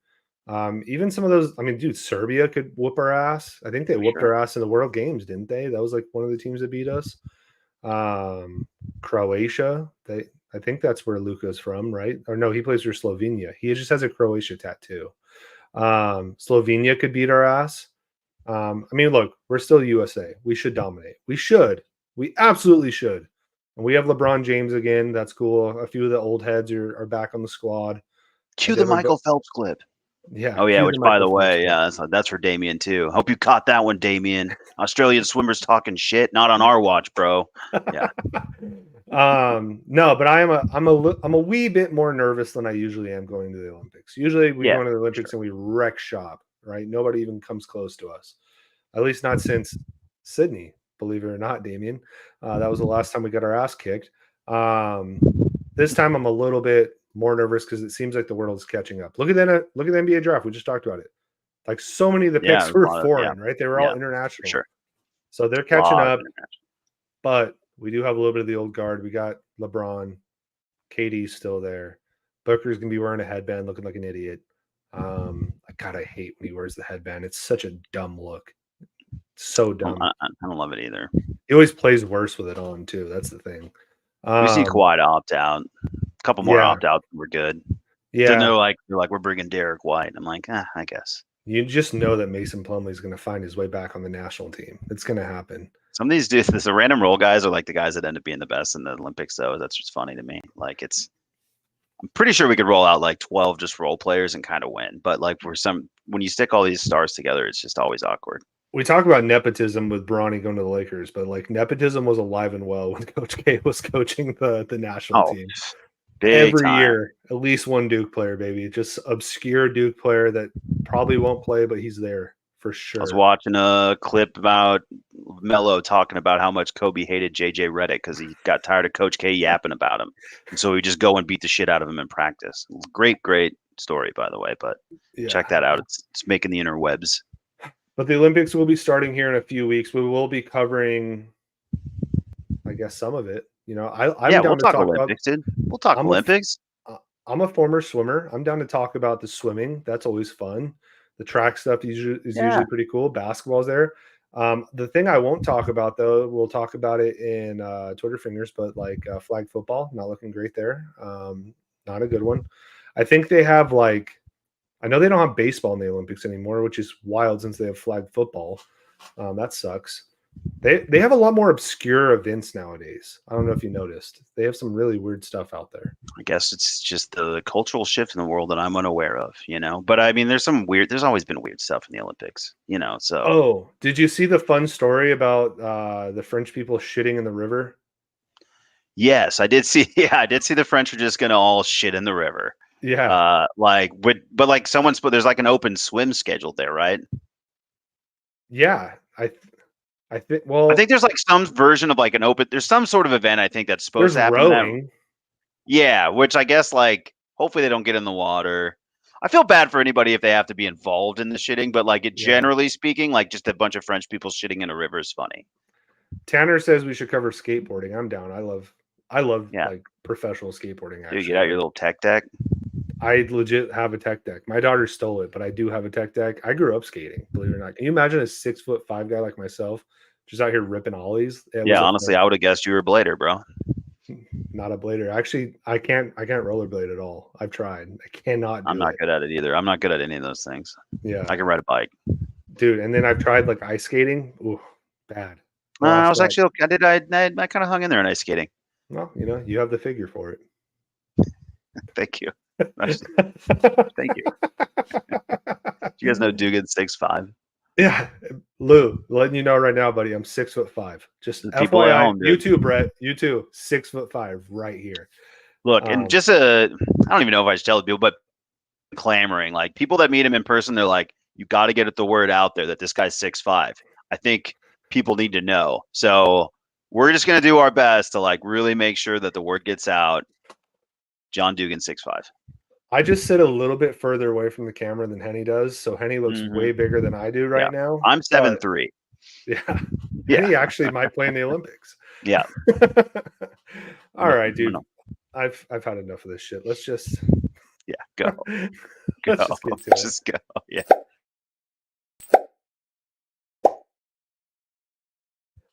Even some of those, I mean, dude, Serbia could whoop our ass. I think they whooped our ass in the World Games, didn't they? That was like one of the teams that beat us. Croatia, I think that's where Luka's from, right? Or no, he plays for Slovenia. He just has a Croatia tattoo. Slovenia could beat our ass. I mean, look, we're still USA. We should dominate. We should. We absolutely should. And we have LeBron James again. That's cool. A few of the old heads are back on the squad. Cue the Michael Phelps clip. Yeah. Oh, yeah, which, by the way, that's for Damien, too. Hope you caught that one, Damien. Australian swimmers talking shit. Not on our watch, bro. Yeah. No, but I'm a wee bit more nervous than I usually am going to the Olympics. Usually we go to the Olympics and we wreck shop, right? Nobody even comes close to us. At least not since Sydney, believe it or not, Damien. That was the last time we got our ass kicked. This time I'm a little bit more nervous because it seems like the world is catching up. Look at the NBA draft. We just talked about it. Like so many of the picks were foreign, right? They were all international. Sure. So they're catching up. But we do have a little bit of the old guard. We got LeBron. KD's still there. Booker's going to be wearing a headband looking like an idiot. I hate when he wears the headband. It's such a dumb look. So dumb. I don't love it either. He always plays worse with it on, too. That's the thing. We see Kawhi to opt out. A couple more opt-outs, we're good. Yeah. Then they're like, we're bringing Derek White. I'm like, I guess. You just know that Mason Plumlee is going to find his way back on the national team. It's going to happen. Some of these dudes, the random role guys are like the guys that end up being the best in the Olympics, though. That's just funny to me. Like, I'm pretty sure we could roll out like 12 just role players and kind of win. But like when you stick all these stars together, it's just always awkward. We talk about nepotism with Bronny going to the Lakers, but like nepotism was alive and well when Coach K was coaching the national team. Every year, at least one Duke player, baby. Just obscure Duke player that probably won't play, but he's there for sure. I was watching a clip about Melo talking about how much Kobe hated JJ Redick because he got tired of Coach K yapping about him. And so he just go and beat the shit out of him in practice. Great story, by the way, but check that out. It's making the interwebs. But the Olympics will be starting here in a few weeks. We will be covering, I guess, some of it. I'm down we'll to talk talk Olympics, about. dude. We'll talk Olympics. I'm a former swimmer. I'm down to talk about the swimming. That's always fun. The track stuff is usually pretty cool. Basketball's there. The thing I won't talk about, though, we'll talk about it in Twitter fingers, but like flag football, not looking great there. Not a good one. I think they have I know they don't have baseball in the Olympics anymore, which is wild since they have flag football. That sucks. They have a lot more obscure events nowadays. I don't know if you noticed. They have some really weird stuff out there. I guess it's just the cultural shift in the world that I'm unaware of, But I mean, there's always been weird stuff in the Olympics, so. Oh, did you see the fun story about the French people shitting in the river? Yes, I did see. Yeah, I did see the French are just gonna all shit in the river. Yeah. But someone's put there's like an open swim scheduled there, right? Yeah, I think. Well, I think there's like some version of like an open. There's some sort of event I think that's supposed to happen. Rowing. Yeah, which I guess hopefully they don't get in the water. I feel bad for anybody if they have to be involved in the shitting, but generally speaking, just a bunch of French people shitting in a river is funny. Tanner says we should cover skateboarding. I'm down. I love like professional skateboarding. Actually, you get out your little tech deck. I legit have a tech deck. My daughter stole it, but I do have a tech deck. I grew up skating, believe it or not. Can you imagine a 6'5" guy like myself just out here ripping ollies? Honestly, I would have guessed you were a blader, bro. Not a blader. Actually, I can't rollerblade at all. I've tried. I cannot. I'm not good at it either. I'm not good at any of those things. Yeah, I can ride a bike, dude. And then I've tried ice skating. Ooh, bad. I was actually okay. I kind of hung in there in ice skating. Well, you have the figure for it. Thank you. Thank you. You guys know Dugan's 6'5"? Yeah, Lou, letting you know right now, buddy, I'm 6'5". Just FYI, at home, you too, Brett. You too, 6'5", right here. Look, and just I don't even know if I should tell people, but clamoring, people that meet him in person, they're like, you got to get the word out there that this guy's 6'5". I think people need to know. So we're just gonna do our best to really make sure that the word gets out. John Dugan, 6'5". I just sit a little bit further away from the camera than Henny does, so Henny looks way bigger than I do right now. I'm 7'3". Yeah. Henny actually might play in the Olympics. Yeah. All right, dude. I've had enough of this shit. Let's just go. Let's just get to it. Just go. Yeah.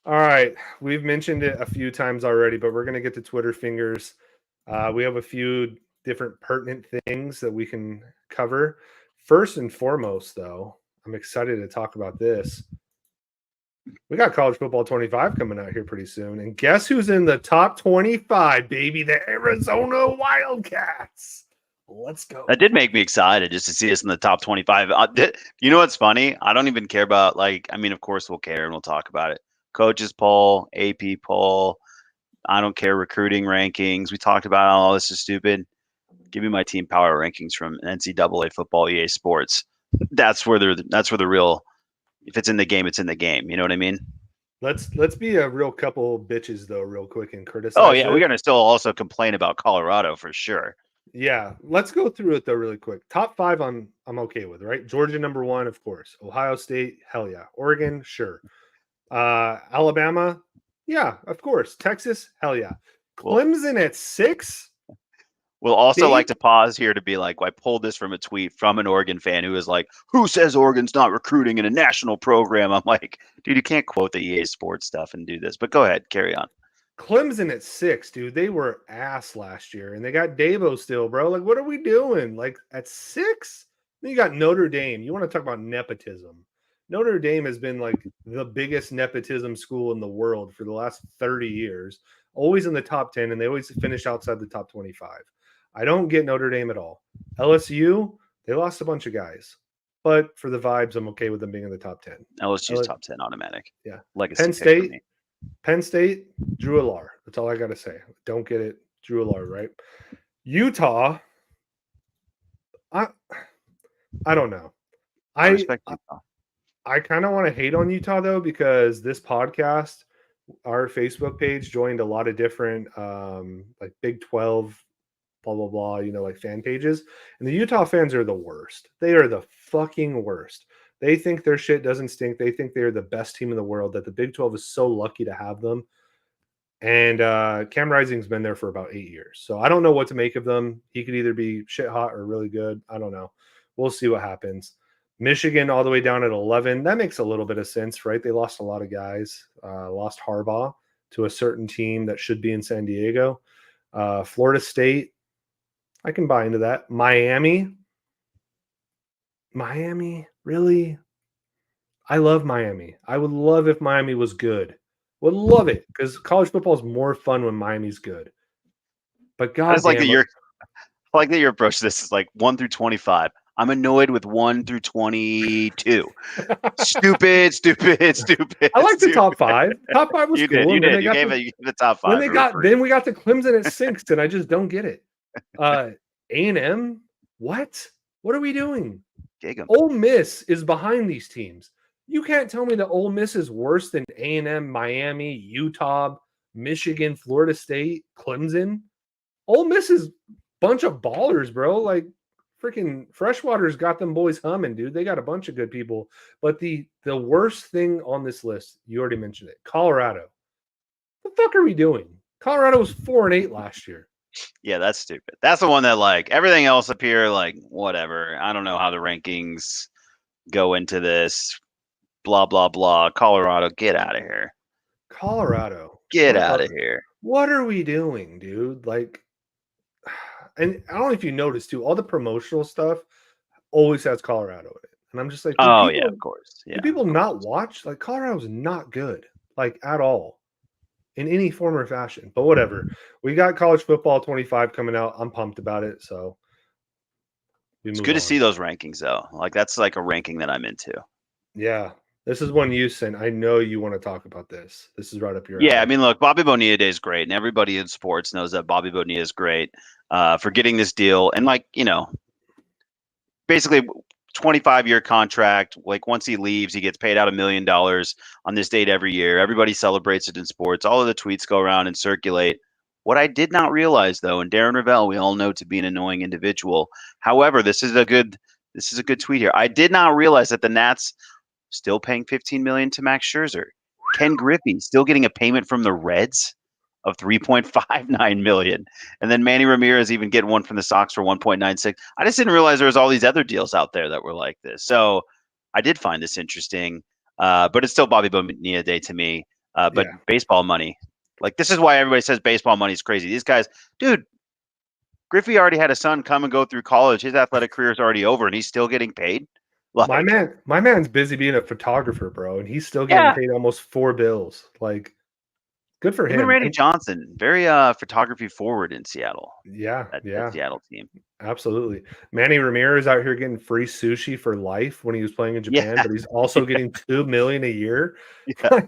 All right. We've mentioned it a few times already, but we're gonna get to Twitter fingers. We have a few different pertinent things that we can cover. First and foremost, though, I'm excited to talk about this. We got College Football 25 coming out here pretty soon. And guess who's in the top 25, baby? The Arizona Wildcats. Let's go. That did make me excited just to see us in the top 25. You know what's funny? I don't even care about of course we'll care and we'll talk about it. Coaches poll, AP poll. I don't care recruiting rankings. We talked about all this is stupid. Give me my team power rankings from NCAA football, EA Sports. That's where the real. If it's in the game, it's in the game. You know what I mean? Let's be a real couple bitches though, real quick, and criticize. Oh yeah, we're gonna still also complain about Colorado for sure. Yeah, let's go through it though really quick. Top 5 I'm okay with, right? Georgia number 1, of course. Ohio State, hell yeah. Oregon, sure. Alabama, yeah, of course. Texas, hell yeah. Clemson at 6. We'll also like to pause here to be like, I pulled this from a tweet from an Oregon fan who was like, who says Oregon's not recruiting in a national program? I'm like, dude, you can't quote the EA Sports stuff and do this. But go ahead, carry on. Clemson at 6, dude. They were ass last year, and they got Dabo still, bro. What are we doing? At 6? Then you got Notre Dame. You want to talk about nepotism. Notre Dame has been the biggest nepotism school in the world for the last 30 years, always in the top 10, and they always finish outside the top 25. I don't get Notre Dame at all. LSU, they lost a bunch of guys, but for the vibes, I'm okay with them being in the top 10. LSU's top 10 automatic. Yeah. Legacy Penn State, Drew Allar. That's all I got to say. Don't get it, Drew Allar, right? Utah, I don't know. I respect Utah. I kind of want to hate on Utah though, because this podcast, our Facebook page joined a lot of different Big 12, blah blah blah, fan pages, and the Utah fans are the worst. They are the fucking worst. They think their shit doesn't stink. They think they're the best team in the world, that the Big 12 is so lucky to have them. And Cam Rising's been there for about 8 years. So I don't know what to make of them. He could either be shit hot or really good. I don't know. We'll see what happens. Michigan all the way down at 11. That makes a little bit of sense, right? They lost a lot of guys. Lost Harbaugh to a certain team that should be in San Diego. Florida State, I can buy into that. Miami, really? I love Miami. I would love if Miami was good. Would love it, because college football is more fun when Miami's good. But I just goddamn, I like that your approach to this is like 1 through 25. I'm annoyed with 1 through 22. Stupid. I like the top 5. Top 5 was You cool. did. You and then did. they You got gave the, the top 5. then we got to Clemson at 6, and I just don't get it. A&M, what? What are we doing? Ole Miss is behind these teams. You can't tell me that Ole Miss is worse than A&M, Miami, Utah, Michigan, Florida State, Clemson. Ole Miss is a bunch of ballers, bro. Like, freaking Freshwater's got them boys humming, dude. They got a bunch of good people. But the worst thing on this list, you already mentioned it, Colorado. What the fuck are we doing? Colorado was 4-8 last year. Yeah, that's stupid. That's the one that, like, everything else up here, like, whatever. I don't know how the rankings go into this. Blah, blah, blah. Colorado, get out of here. Colorado. Get out of here. What are we doing, dude? Like, and I don't know if you noticed too, all the promotional stuff always has Colorado in it. And I'm just like, yeah, of course. Yeah, do people not watch? Like, Colorado's not good, like, at all, in any form or fashion. But whatever. We got college football 25 coming out. I'm pumped about it. So it's good to see those rankings, though. Like, that's like a ranking that I'm into. Yeah. This is one you sent. I know you want to talk about this. This is right up your alley. I mean, look, Bobby Bonilla Day is great, and everybody in sports knows that Bobby Bonilla is great for getting this deal. And, like, basically 25-year contract. Like, once he leaves, he gets paid out $1 million on this date every year. Everybody celebrates it in sports. All of the tweets go around and circulate. What I did not realize, though, and Darren Ravel, we all know to be an annoying individual. However, this is a good tweet here. I did not realize that the Nats still paying $15 million to Max Scherzer. Ken Griffey still getting a payment from the Reds of $3.59 million. And then Manny Ramirez even getting one from the Sox for $1.96. I just didn't realize there was all these other deals out there that were like this. So I did find this interesting. But it's still Bobby Bonilla Day to me. But baseball money. Like, this is why everybody says baseball money is crazy. These guys, dude, Griffey already had a son come and go through college. His athletic career is already over, and he's still getting paid. Like, my man's busy being a photographer, bro, and he's still getting paid almost $4 bills. Like, good for him. Even Randy Johnson, very photography forward in Seattle. That Seattle team. Absolutely. Manny Ramirez out here getting free sushi for life when he was playing in Japan, but he's also getting $2 million a year. Yeah.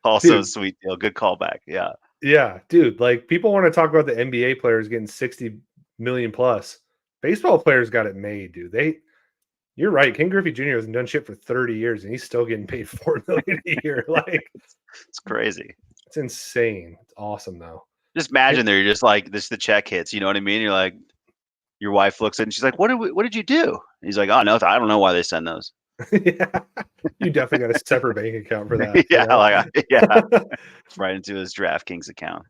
Also, dude, sweet deal. Good callback. Yeah. Yeah, dude. Like, people want to talk about the NBA players getting 60 million plus. Baseball players got it made, dude. You're right. Ken Griffey Jr. hasn't done shit for 30 years, and he's still getting paid $4 million a year. Like, it's crazy. It's insane. It's awesome, though. Just imagine you're just like, this. The check hits. You know what I mean? You're like, your wife looks at it and she's like, "What did you do?" And he's like, "Oh no, I don't know why they send those." Yeah, you definitely got a separate bank account for that. Right into his DraftKings account.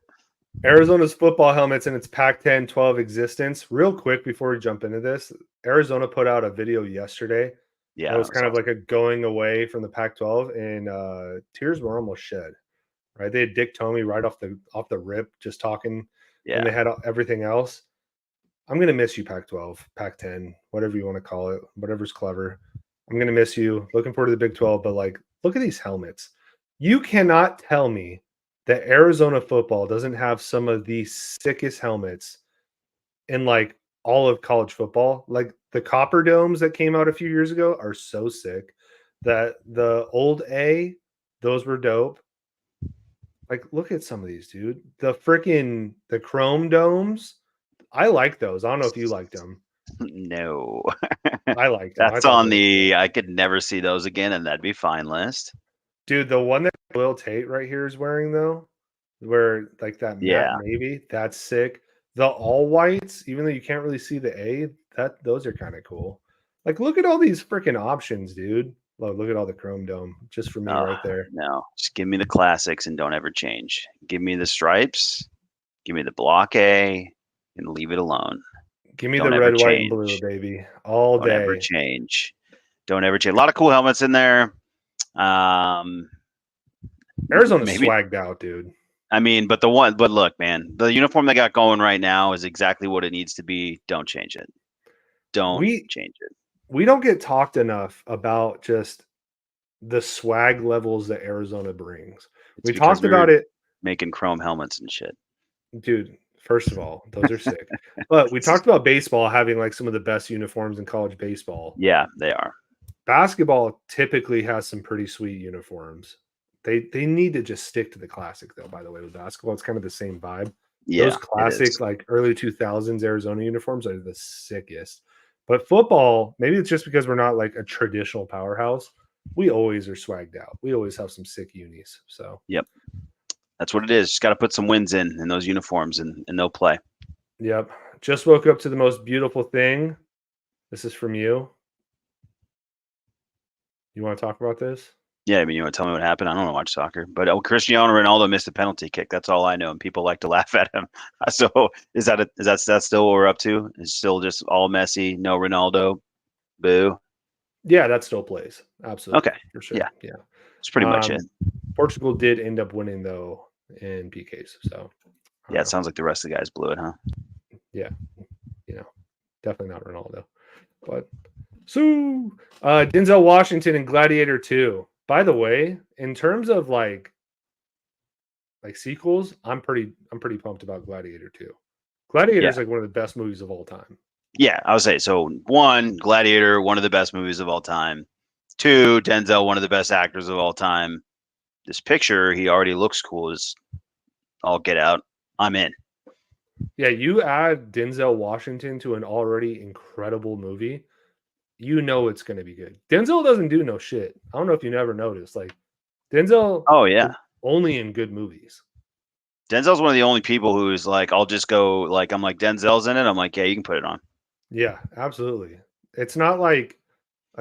Arizona's football helmets in its Pac-10-12 existence. Real quick before we jump into this, Arizona put out a video yesterday. Yeah, it was kind of like a going away from the Pac-12, and tears were almost shed. Right, they had Dick Tomey right off the rip, just talking. Yeah, and they had everything else. I'm gonna miss you, Pac-12, Pac-10, whatever you want to call it, whatever's clever. I'm gonna miss you. Looking forward to the Big 12, but like, look at these helmets. You cannot tell me that Arizona football doesn't have some of the sickest helmets in like all of college football. Like, the Copper Domes that came out a few years ago are so sick. That the old A, those were dope. Like, look at some of these, dude. The Chrome Domes, I like those. I don't know if you liked them. No. I liked them. That's on the I could never see those again, and that'd be fine list. Dude, the one that Will Tate right here is wearing, though, where like that matte navy, that's sick. The all whites, even though you can't really see the A, those are kind of cool. Like, look at all these freaking options, dude. Look at all the chrome dome just for me right there. No, just give me the classics and don't ever change. Give me the stripes, give me the block A, and leave it alone. Give me Don't the ever red, white, and blue, change. baby, all Don't ever day. change. Don't ever change. A lot of cool helmets in there. Arizona's maybe swagged out, dude. I mean, but look, man, the uniform they got going right now is exactly what it needs to be. Don't change it. Don't change it. We don't get talked enough about just the swag levels that Arizona brings. We talked about it making chrome helmets and shit. Dude, first of all, those are sick. But we talked about baseball having like some of the best uniforms in college baseball. Yeah, they are. Basketball typically has some pretty sweet uniforms. They need to just stick to the classic though, by the way, with basketball. It's kind of the same vibe. Yeah, those classic like early 2000s Arizona uniforms are the sickest. But football, maybe it's just because we're not like a traditional powerhouse. We always are swagged out. We always have some sick unis. So yep. That's what it is. Just got to put some wins in those uniforms and they'll play. Yep. Just woke up to the most beautiful thing. This is from you. You want to talk about this? Yeah, I mean, you want to tell me what happened? I don't watch soccer, but Cristiano Ronaldo missed a penalty kick. That's all I know, and people like to laugh at him. So is that still what we're up to? It's still just all Messi, no Ronaldo, boo. Yeah, that still plays. Absolutely. Okay. For sure. Yeah. That's pretty much it. Portugal did end up winning though in PKs. So yeah, it sounds like the rest of the guys blew it, huh? Yeah. Definitely not Ronaldo. But Denzel Washington and Gladiator 2. By the way, in terms of like sequels, I'm pretty pumped about Gladiator 2. Gladiator is like one of the best movies of all time. Yeah, I would say so. 1, Gladiator, one of the best movies of all time. 2, Denzel, one of the best actors of all time. This picture, he already looks cool. Just all get out. I'm in. Yeah, you add Denzel Washington to an already incredible movie, you know it's going to be good. Denzel doesn't do no shit. I don't know if you never noticed. Like Denzel, only in good movies. Denzel's one of the only people who's like, I'll just go like, I'm like, Denzel's in it. I'm like, yeah, you can put it on. Yeah, absolutely. It's not like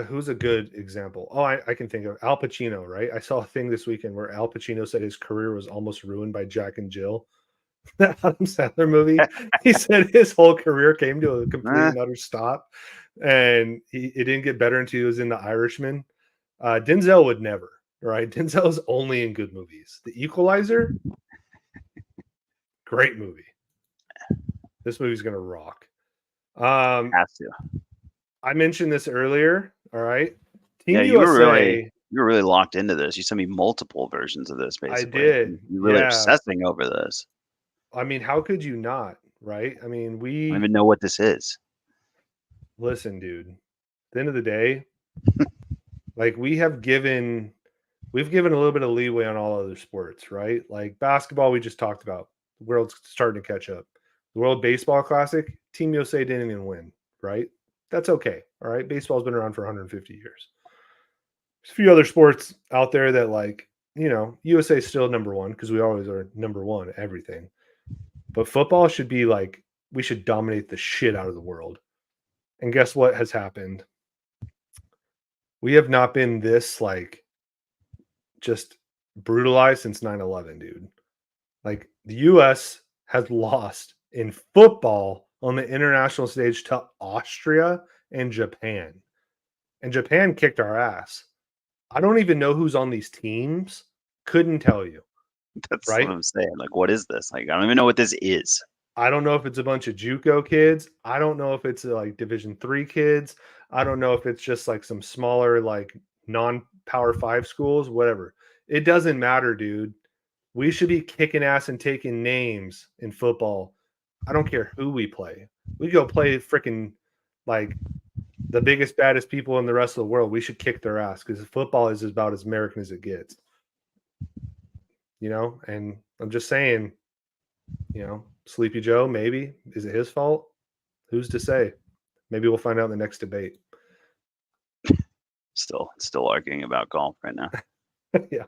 who's a good example? Oh, I can think of Al Pacino, right? I saw a thing this weekend where Al Pacino said his career was almost ruined by Jack and Jill. That Adam Sandler movie. He said his whole career came to a complete and utter stop, and it didn't get better until he was in The Irishman. Denzel would never, right? Denzel's only in good movies. The Equalizer, great movie. This movie's gonna rock. Has to. I mentioned this earlier. All right, Team USA. You were really locked into this. You sent me multiple versions of this. Basically, I did. You're really obsessing over this. I mean, how could you not? Right? I mean, I don't even know what this is. Listen, dude. At the end of the day, like we've given a little bit of leeway on all other sports, right? Like basketball, we just talked about. The world's starting to catch up. The World Baseball Classic, Team USA didn't even win, right? That's okay. All right. Baseball's been around for 150 years. There's a few other sports out there that, like, USA is still number one because we always are number one at everything. But football should be like, we should dominate the shit out of the world. And guess what has happened? We have not been this, like, just brutalized since 9/11, dude. Like, the U.S. has lost in football on the international stage to Austria and Japan. And Japan kicked our ass. I don't even know who's on these teams. Couldn't tell you. That's right? What I'm saying. Like, what is this? Like, I don't even know what this is. I don't know if it's a bunch of JUCO kids. I don't know if it's like Division III kids. I don't know if it's just like some smaller, like non-Power 5 schools, whatever. It doesn't matter, dude. We should be kicking ass and taking names in football. I don't care who we play. We go play freaking like the biggest, baddest people in the rest of the world. We should kick their ass because football is about as American as it gets. And I'm just saying, Sleepy Joe, maybe. Is it his fault? Who's to say? Maybe we'll find out in the next debate. Still arguing about golf right now. Yeah.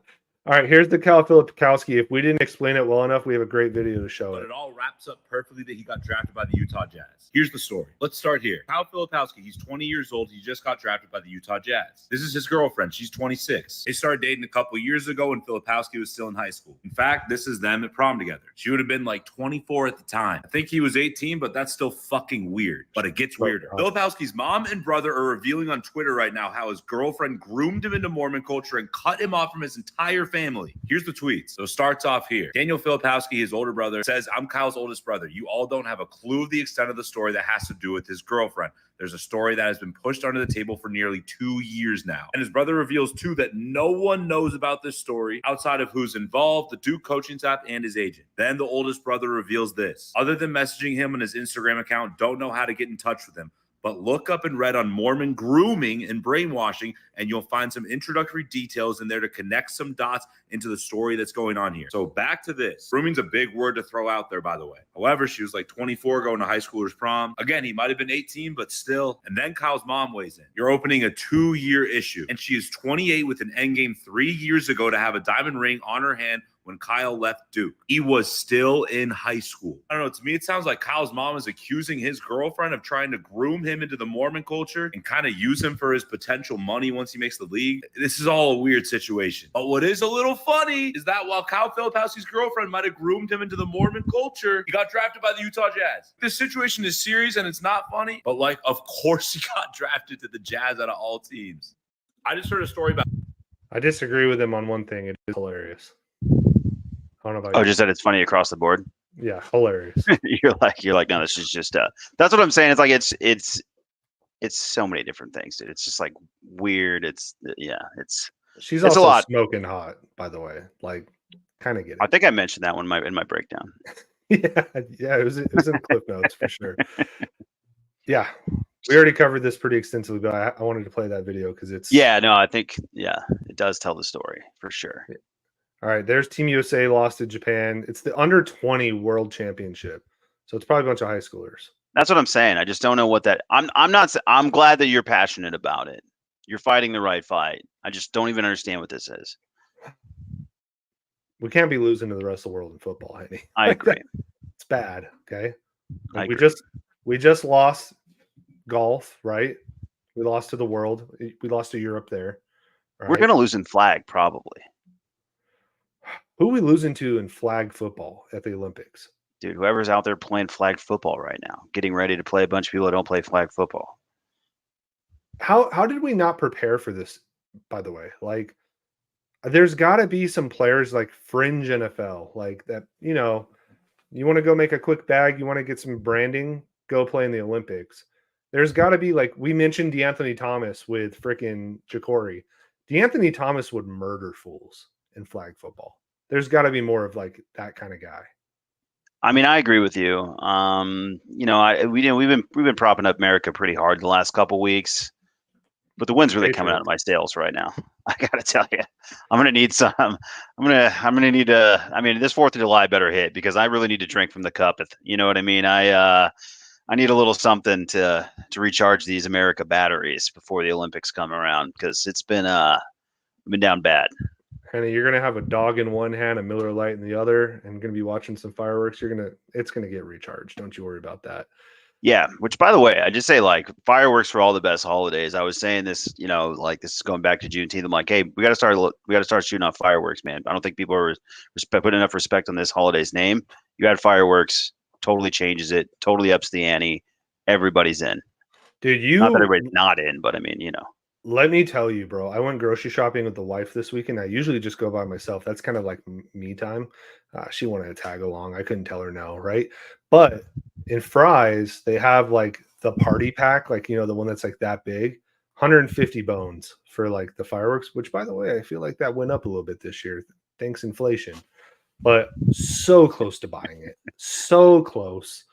All right, here's the Cal Filipkowski. If we didn't explain it well enough, we have a great video to show But it. it all wraps up perfectly that he got drafted by the Utah Jazz. Here's the story. Let's start here. Kyle Filipkowski, he's 20 years old. He just got drafted by the Utah Jazz. This is his girlfriend. She's 26. They started dating a couple years ago when Filipkowski was still in high school. In fact, this is them at prom together. She would have been like 24 at the time. I think he was 18, but that's still fucking weird. But it gets weirder. Filipkowski's mom and brother are revealing on Twitter right now how his girlfriend groomed him into Mormon culture and cut him off from his entire family. Here's the tweet. So it starts off here. Daniel Filipkowski, his older brother, says, "I'm Kyle's oldest brother. You all don't have a clue of the extent of the story that has to do with his girlfriend. There's a story that has been pushed under the table for nearly 2 years now." And his brother reveals, too, that no one knows about this story outside of who's involved, the Duke coaching staff, and his agent. Then the oldest brother reveals this. Other than messaging him on his Instagram account, don't know how to get in touch with him. But look up and read on Mormon grooming and brainwashing, and you'll find some introductory details in there to connect some dots into the story that's going on here. So back to this. Grooming's a big word to throw out there, by the way. However, she was like 24 going to high schoolers prom. Again, he might have been 18, but still. And then Kyle's mom weighs in. You're opening a 2-year issue. And she is 28 with an endgame 3 years ago to have a diamond ring on her hand when Kyle left Duke. He was still in high school. I don't know. To me, it sounds like Kyle's mom is accusing his girlfriend of trying to groom him into the Mormon culture and kind of use him for his potential money once he makes the league. This is all a weird situation. But what is a little funny is that while Kyle Filipkowski's girlfriend might have groomed him into the Mormon culture, he got drafted by the Utah Jazz. This situation is serious and it's not funny, but like, of course he got drafted to the Jazz out of all teams. I just heard a story about. I disagree with him on one thing. It is hilarious. I don't know about Oh, you. just that it's funny across the board. Yeah, hilarious. you're like, no, this is just that's what I'm saying. It's like it's so many different things, dude. It's just like weird. She's it's also a lot. Smoking hot, by the way. Like, kind of get it. I think I mentioned that one in my breakdown. yeah, it was in Cliff Notes for sure. Yeah, we already covered this pretty extensively, but I wanted to play that video because it's. Yeah, no, I think it does tell the story for sure. All right, there's Team USA lost to Japan. It's the under 20 World Championship, so it's probably a bunch of high schoolers. That's what I'm saying. I just don't know what that. I'm glad that you're passionate about it. You're fighting the right fight. I just don't even understand what this is. We can't be losing to the rest of the world in football, Henny. I agree. It's bad. Okay, I we agree. just lost golf, right? We lost to the world. We lost to Europe there. We're right? gonna lose in flag probably. Who are we losing to in flag football at the Olympics? Dude, whoever's out there playing flag football right now, getting ready to play a bunch of people that don't play flag football. How did we not prepare for this, by the way? Like, there's got to be some players like fringe NFL, like that, you want to go make a quick bag, you want to get some branding, go play in the Olympics. There's got to be, like, we mentioned DeAnthony Thomas with freaking Jacory. DeAnthony Thomas would murder fools in flag football. There's got to be more of like that kind of guy. I mean, I agree with you. We've been propping up America pretty hard the last couple weeks, but the wind's really coming out of my sails right now. I gotta tell you, I'm gonna need some. I'm gonna need a. I mean, this 4th of July better hit because I really need to drink from the cup. You know what I mean? I need a little something to recharge these America batteries before the Olympics come around because it's been down bad. And you're gonna have a dog in one hand, a Miller Lite in the other, and gonna be watching some fireworks. It's gonna get recharged. Don't you worry about that. Yeah, which by the way, I just say like fireworks for all the best holidays. I was saying this, like this is going back to Juneteenth. I'm like, hey, we got to start shooting off fireworks, man. I don't think people are putting enough respect on this holiday's name. You add fireworks, totally changes it, totally ups the ante. Everybody's in. Dude, not that everybody's not in, but I mean, Let me tell you, bro. I went grocery shopping with the wife this weekend. I usually just go by myself. That's kind of like me time. She wanted to tag along. I couldn't tell her no, right? But in Fry's, they have like the party pack, like, the one that's like that big, 150 bones for like the fireworks, which, by the way, I feel like that went up a little bit this year. Thanks, inflation. But so close to buying it. So close.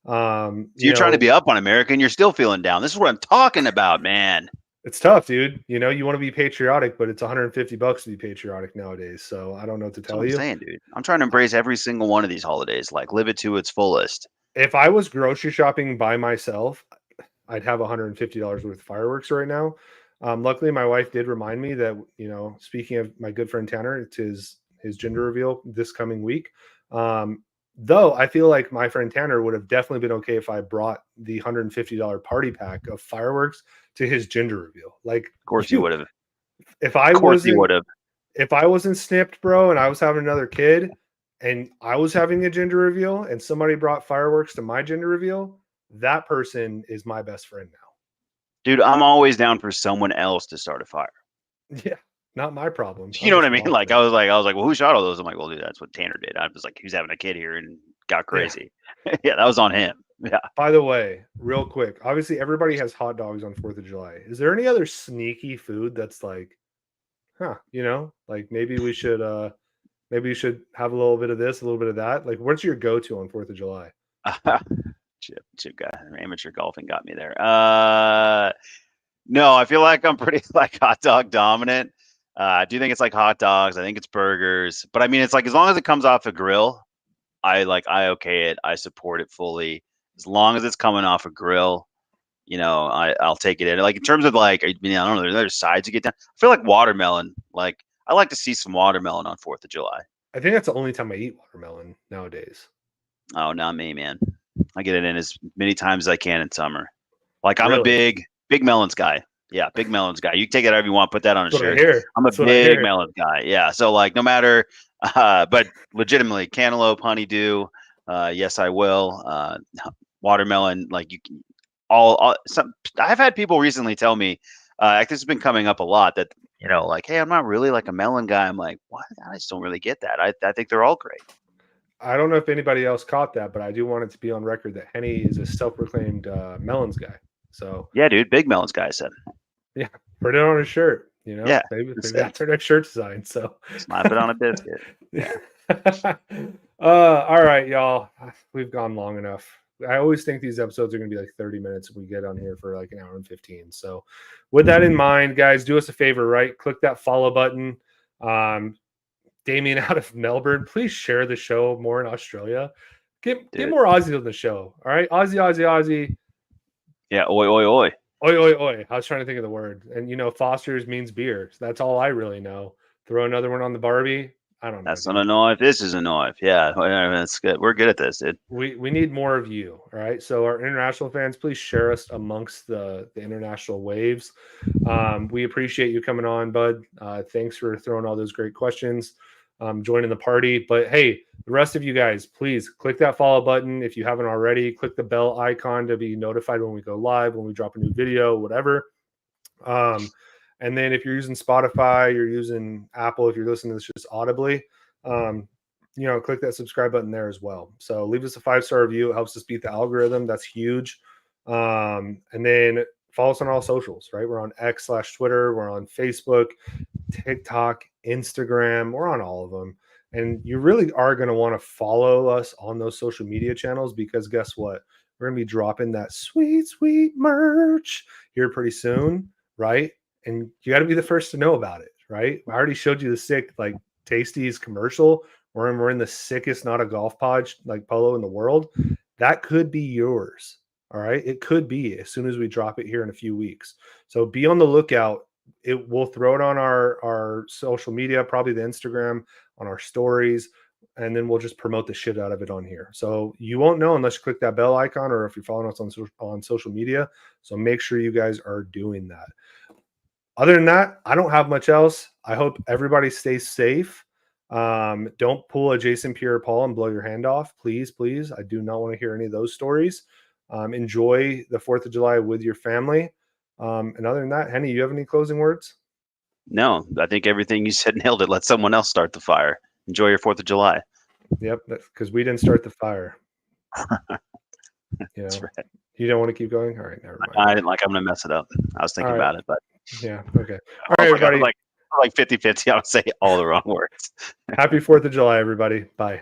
You're trying to be up on America and you're still feeling down. This is what I'm talking about, man. It's tough, dude. You want to be patriotic, but it's $150 to be patriotic nowadays. So I don't know what to tell you. I'm saying, dude. I'm trying to embrace every single one of these holidays, like live it to its fullest. If I was grocery shopping by myself, I'd have $150 worth of fireworks right now. Luckily, my wife did remind me that, speaking of my good friend Tanner, it's his gender reveal this coming week. Though I feel like my friend Tanner would have definitely been okay if I brought the $150 party pack of fireworks to his gender reveal. Like, of course you would have. If I wasn't snipped, bro, and I was having another kid and I was having a gender reveal and somebody brought fireworks to my gender reveal, that person is my best friend now. Dude, I'm always down for someone else to start a fire. Yeah, not my problem. You know what I mean? Like I was like, well, who shot all those? I'm like, well, dude, that's what Tanner did. I was like, he was having a kid here and got crazy. Yeah, yeah, that was on him. Yeah. By the way, real quick, obviously everybody has hot dogs on 4th of July. Is there any other sneaky food that's like, like maybe we should have a little bit of this, a little bit of that? Like, what's your go-to on 4th of July? Chip guy, amateur golfing got me there. No, I feel like I'm pretty like hot dog dominant. I do think it's like hot dogs. I think it's burgers, but I mean, it's like as long as it comes off a grill, I okay it. I support it fully. As long as it's coming off a grill, I'll take it in. Like in terms of like, I don't know, there's other sides you get down. I feel like watermelon. Like I like to see some watermelon on 4th of July. I think that's the only time I eat watermelon nowadays. Oh, not me, man. I get it in as many times as I can in summer. Like I'm a big melons guy. Yeah, big melons guy. You can take it however you want. Put that on a shirt. I'm a big melons guy. Yeah. So like no matter, but legitimately cantaloupe, honeydew. Yes, I will. Watermelon. Like you can I've had people recently tell me, this has been coming up a lot that, like, hey, I'm not really like a melon guy. I'm like, what? I just don't really get that. I think they're all great. I don't know if anybody else caught that, but I do want it to be on record that Henny is a self-proclaimed melons guy. So yeah, dude, big melons guy, I said. Yeah, put it on a shirt. Yeah, maybe that's our next shirt design. So slap it on a biscuit. Yeah. All right, y'all. We've gone long enough. I always think these episodes are going to be like 30 minutes if we get on here for like an hour and 15. So with that in mind, guys, do us a favor, right? Click that follow button. Damien out of Melbourne, please share the show more in Australia. Get more Aussies on the show. All right. Aussie. Yeah. Oi, oi, oi. Oi, oi, oi. I was trying to think of the word. And, Foster's means beer. So that's all I really know. Throw another one on the Barbie. I don't know. That's not a knife. This is a knife. Yeah. That's good. We're good at this, dude. We need more of you. All right. So our international fans, please share us amongst the international waves. We appreciate you coming on, bud. Thanks for throwing all those great questions. Joining the party. But hey, the rest of you guys, please click that follow button if you haven't already. Click the bell icon to be notified when we go live, when we drop a new video, whatever. And then if you're using Spotify, you're using Apple, if you're listening to this just audibly, click that subscribe button there as well. So leave us a 5-star review. It helps us beat the algorithm. That's huge. And then follow us on all socials, right? We're on X/Twitter. We're on Facebook, TikTok, Instagram. We're on all of them. And you really are going to want to follow us on those social media channels because guess what? We're going to be dropping that sweet, sweet merch here pretty soon, right? And you got to be the first to know about it, right? I already showed you the sick, like, Tasties commercial where we're in the sickest not a golf pod like polo in the world. That could be yours. All right. It could be as soon as we drop it here in a few weeks. So be on the lookout. We'll throw it on our social media, probably the Instagram, on our stories, and then we'll just promote the shit out of it on here. So you won't know unless you click that bell icon or if you're following us on social media. So make sure you guys are doing that. Other than that, I don't have much else. I hope everybody stays safe. Don't pull a Jason Pierre-Paul and blow your hand off. Please, please. I do not want to hear any of those stories. Enjoy the 4th of July with your family. And other than that, Henny, you have any closing words? No, I think everything you said nailed it. Let someone else start the fire. Enjoy your 4th of July. Yep, because we didn't start the fire. That's right. You don't want to keep going? All right, never mind. I didn't I'm going to mess it up. I was thinking about it, but yeah, okay. All right, everybody. Like 50-50, I would say all the wrong words. Happy 4th of July, everybody. Bye.